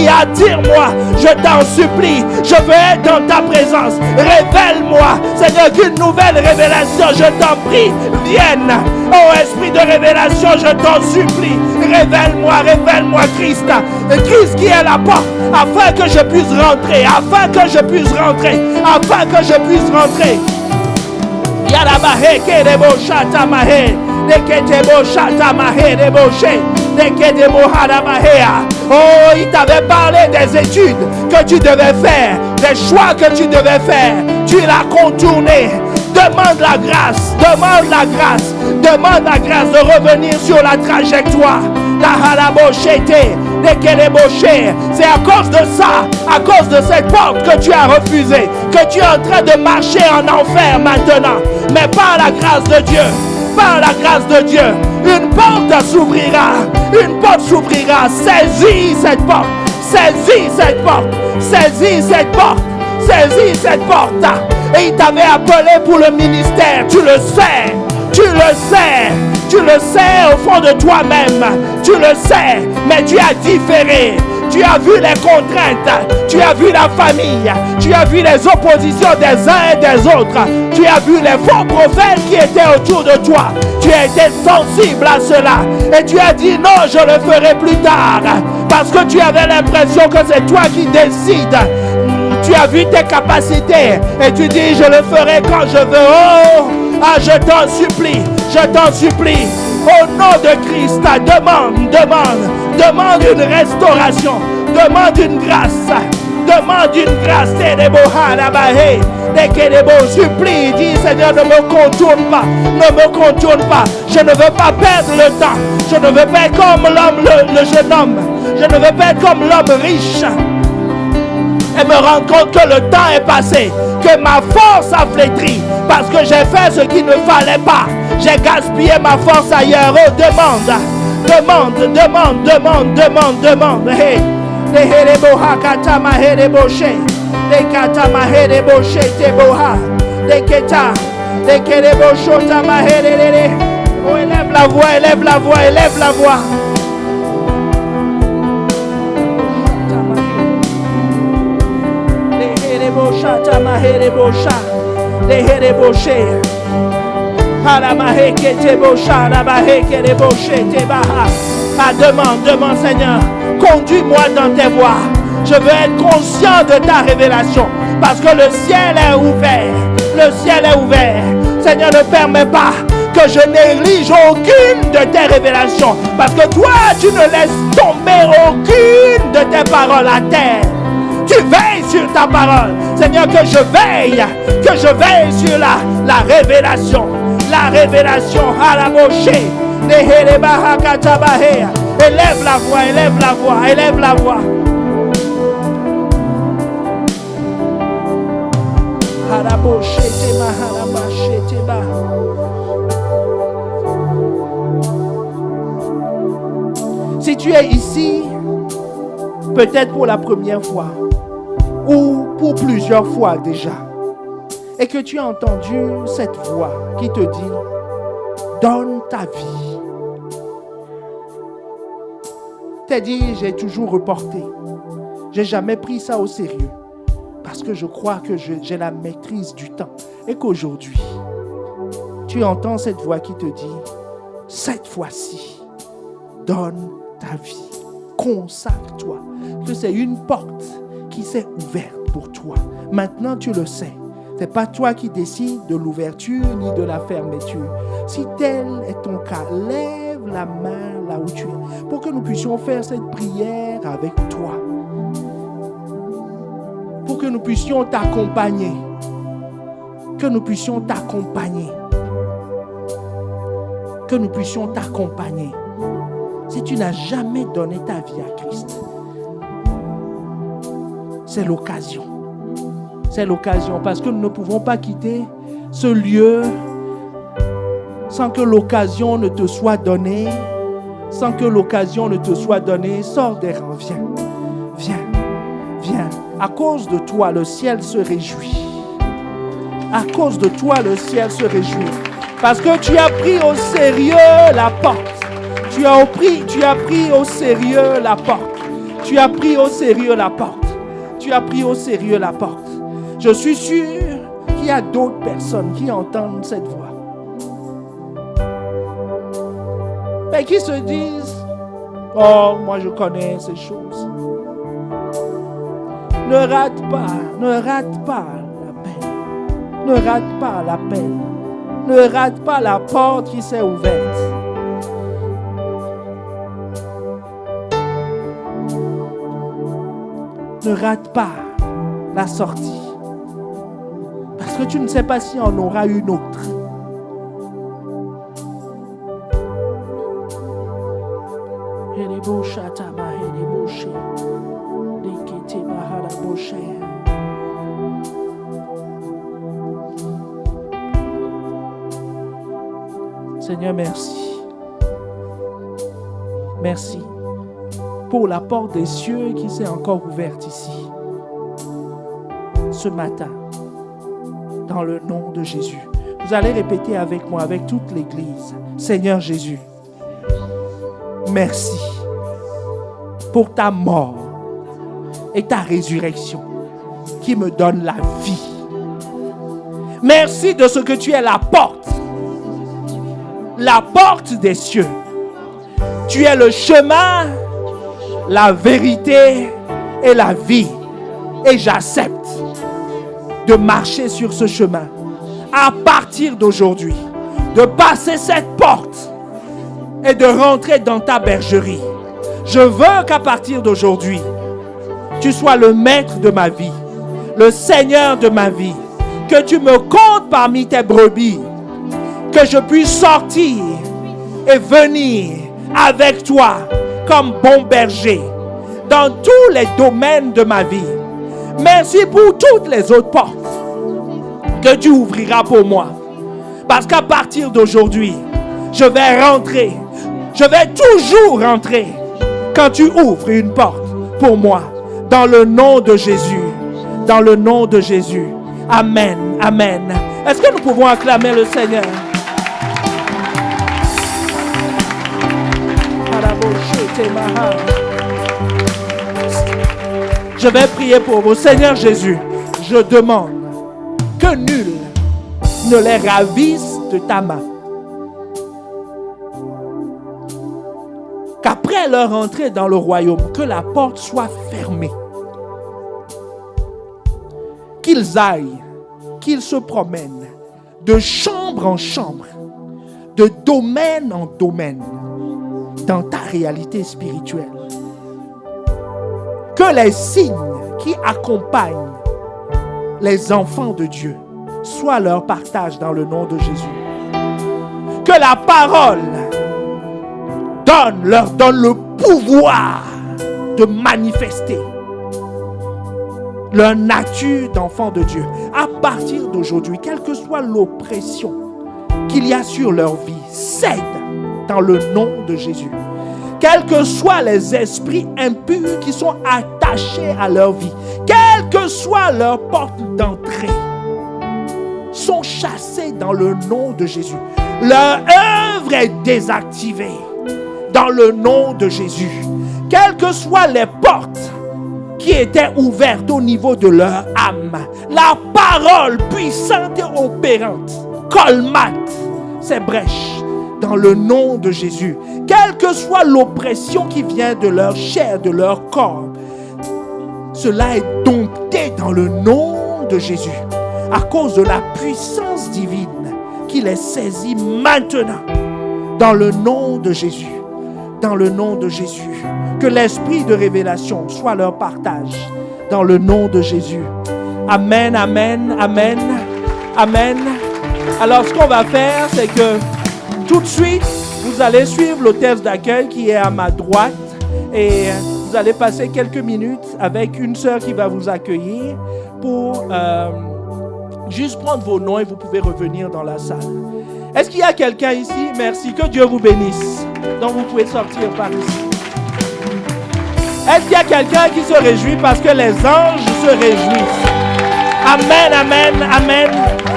attire-moi, je t'en supplie, je veux être dans ta présence, révèle-moi, Seigneur, qu'une nouvelle révélation, je t'en prie, vienne, oh Esprit de révélation, je t'en supplie, révèle-moi Christ qui est la porte, afin que je puisse rentrer. Yarabahe kedebo shata mahe, neketebo shata mahe deboshe, nekedebo harabahea. Oh, il t'avait parlé des études que tu devais faire, des choix que tu devais faire. Tu l'as contourné. Demande la grâce de revenir sur la trajectoire. C'est à cause de ça, à cause de cette porte que tu as refusé, que tu es en train de marcher en enfer maintenant. Mais par la grâce de Dieu, une porte s'ouvrira. Saisis cette porte. Et il t'avait appelé pour le ministère, tu le sais au fond de toi-même, tu le sais, mais tu as différé. Tu as vu les contraintes, tu as vu la famille, tu as vu les oppositions des uns et des autres, tu as vu les faux prophètes qui étaient autour de toi. Tu as été sensible à cela et tu as dit non, je le ferai plus tard, parce que tu avais l'impression que c'est toi qui décides. Tu as vu tes capacités et tu dis je le ferai quand je veux. Oh, je t'en supplie. Au nom de Christ, demande une restauration, demande une grâce. Supplie, dis Seigneur, ne me contourne pas. Je ne veux pas perdre le temps. Je ne veux pas être comme l'homme, le jeune homme. Je ne veux pas être comme l'homme riche et me rendre compte que le temps est passé, que ma force a flétri parce que j'ai fait ce qu'il ne fallait pas. J'ai gaspillé ma force ailleurs. Oh, demande. Hey. Oh, élève la voix, élève la voix, élève la voix. Demande Seigneur, conduis-moi dans tes voies. Je veux être conscient de ta révélation parce que le ciel est ouvert. Le ciel est ouvert. Seigneur, ne permets pas que je néglige aucune de tes révélations parce que toi, tu ne laisses tomber aucune de tes paroles à terre. Tu veilles sur ta parole. Seigneur, que je veille sur la révélation. La révélation à la bouche. Élève la voix, élève la voix, élève la voix. Si tu es ici, peut-être pour la première fois, ou pour plusieurs fois déjà, et que tu as entendu cette voix qui te dit, donne ta vie. T'as dit, j'ai toujours reporté. J'ai jamais pris ça au sérieux. Parce que je crois que j'ai la maîtrise du temps. Et qu'aujourd'hui, tu entends cette voix qui te dit, cette fois-ci, donne ta vie. Consacre-toi. Que c'est une porte qui s'est ouverte pour toi. Maintenant, tu le sais. Ce n'est pas toi qui décides de l'ouverture ni de la fermeture. Si tel est ton cas, lève la main là où tu es pour que nous puissions faire cette prière avec toi. Pour que nous puissions t'accompagner. Que nous puissions t'accompagner. Que nous puissions t'accompagner. Si tu n'as jamais donné ta vie à Christ, c'est l'occasion. C'est l'occasion parce que nous ne pouvons pas quitter ce lieu sans que l'occasion ne te soit donnée. Sans que l'occasion ne te soit donnée. Sors des rangs, viens. Viens, viens. À cause de toi, le ciel se réjouit. À cause de toi, le ciel se réjouit. Parce que tu as pris au sérieux la porte. Tu as pris au sérieux la porte. Tu as pris au sérieux la porte. Tu as pris au sérieux la porte. Je suis sûr qu'il y a d'autres personnes qui entendent cette voix. Mais qui se disent, oh, moi je connais ces choses. Ne rate pas la peine. Ne rate pas la peine. Ne rate pas la porte qui s'est ouverte. Ne rate pas la sortie. Parce que tu ne sais pas s'il y en aura une autre. Seigneur, merci. Merci pour la porte des cieux qui s'est encore ouverte ici, ce matin, dans le nom de Jésus. Vous allez répéter avec moi, avec toute l'Église. Seigneur Jésus, merci pour ta mort et ta résurrection qui me donne la vie. Merci de ce que tu es la porte des cieux. Tu es le chemin, la vérité et la vie. Et j'accepte de marcher sur ce chemin à partir d'aujourd'hui, de passer cette porte et de rentrer dans ta bergerie. Je veux qu'à partir d'aujourd'hui, tu sois le maître de ma vie, le Seigneur de ma vie, que tu me comptes parmi tes brebis, que je puisse sortir et venir avec toi comme bon berger dans tous les domaines de ma vie. Merci pour toutes les autres portes que tu ouvriras pour moi. Parce qu'à partir d'aujourd'hui, je vais rentrer. Je vais toujours rentrer quand tu ouvres une porte pour moi. Dans le nom de Jésus. Dans le nom de Jésus. Amen. Amen. Est-ce que nous pouvons acclamer le Seigneur? Je vais prier pour vous. Seigneur Jésus, je demande que nul ne les ravisse de ta main. Qu'après leur entrée dans le royaume, que la porte soit fermée. Qu'ils aillent, qu'ils se promènent de chambre en chambre, de domaine en domaine, dans ta réalité spirituelle. Que les signes qui accompagnent les enfants de Dieu soient leur partage dans le nom de Jésus. Que la parole leur donne le pouvoir de manifester leur nature d'enfants de Dieu. À partir d'aujourd'hui, quelle que soit l'oppression qu'il y a sur leur vie, cède dans le nom de Jésus. Quels que soient les esprits impurs qui sont attachés à leur vie, quelle que soit leur porte d'entrée, sont chassés dans le nom de Jésus. Leur œuvre est désactivée dans le nom de Jésus. Quelles que soient les portes qui étaient ouvertes au niveau de leur âme, la parole puissante et opérante colmate ces brèches dans le nom de Jésus. Quelle que soit l'oppression qui vient de leur chair, de leur corps, cela est dompté dans le nom de Jésus à cause de la puissance divine qui les saisit maintenant dans le nom de Jésus. Dans le nom de Jésus. Que l'esprit de révélation soit leur partage dans le nom de Jésus. Amen, amen, amen, amen. Alors ce qu'on va faire, c'est que tout de suite, vous allez suivre l'hôtesse d'accueil qui est à ma droite et vous allez passer quelques minutes avec une sœur qui va vous accueillir pour juste prendre vos noms et vous pouvez revenir dans la salle. Est-ce qu'il y a quelqu'un ici? Merci, que Dieu vous bénisse. Donc vous pouvez sortir par ici. Est-ce qu'il y a quelqu'un qui se réjouit parce que les anges se réjouissent? Amen, amen, amen,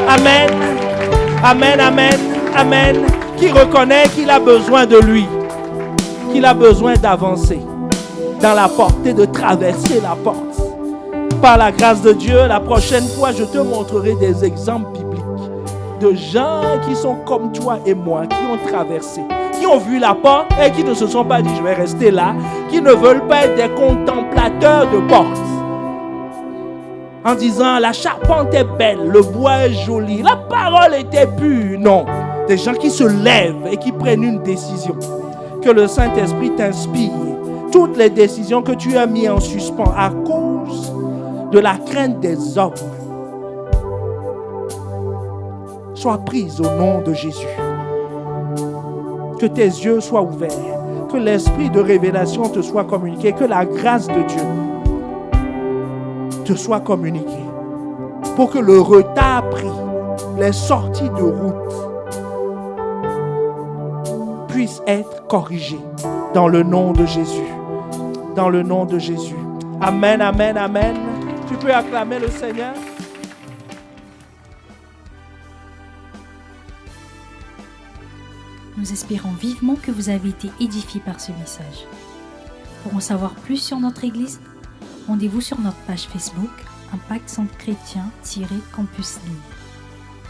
amen, amen, amen, amen. Qui reconnaît qu'il a besoin de lui, qu'il a besoin d'avancer dans la porte et de traverser la porte. Par la grâce de Dieu, la prochaine fois, je te montrerai des exemples bibliques de gens qui sont comme toi et moi, qui ont traversé, qui ont vu la porte et qui ne se sont pas dit je vais rester là, qui ne veulent pas être des contemplateurs de portes en disant la charpente est belle, le bois est joli, la parole était pure. Non, des gens qui se lèvent et qui prennent une décision. Que le Saint-Esprit t'inspire. Toutes les décisions que tu as mises en suspens à cause de la crainte des hommes soient prises au nom de Jésus. Que tes yeux soient ouverts, que l'esprit de révélation te soit communiqué, que la grâce de Dieu te soit communiquée, pour que le retard pris, les sorties de route puissent être corrigées dans le nom de Jésus. Dans le nom de Jésus. Amen, amen, amen. Tu peux acclamer le Seigneur. Nous espérons vivement que vous avez été édifiés par ce message. Pour en savoir plus sur notre Église, rendez-vous sur notre page Facebook Impact Centre Chrétien-Campus Lille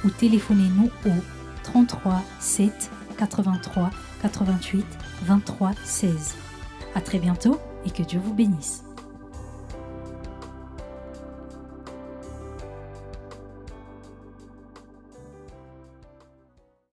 ou téléphonez-nous au 33 7 83 88 23 16. À très bientôt et que Dieu vous bénisse.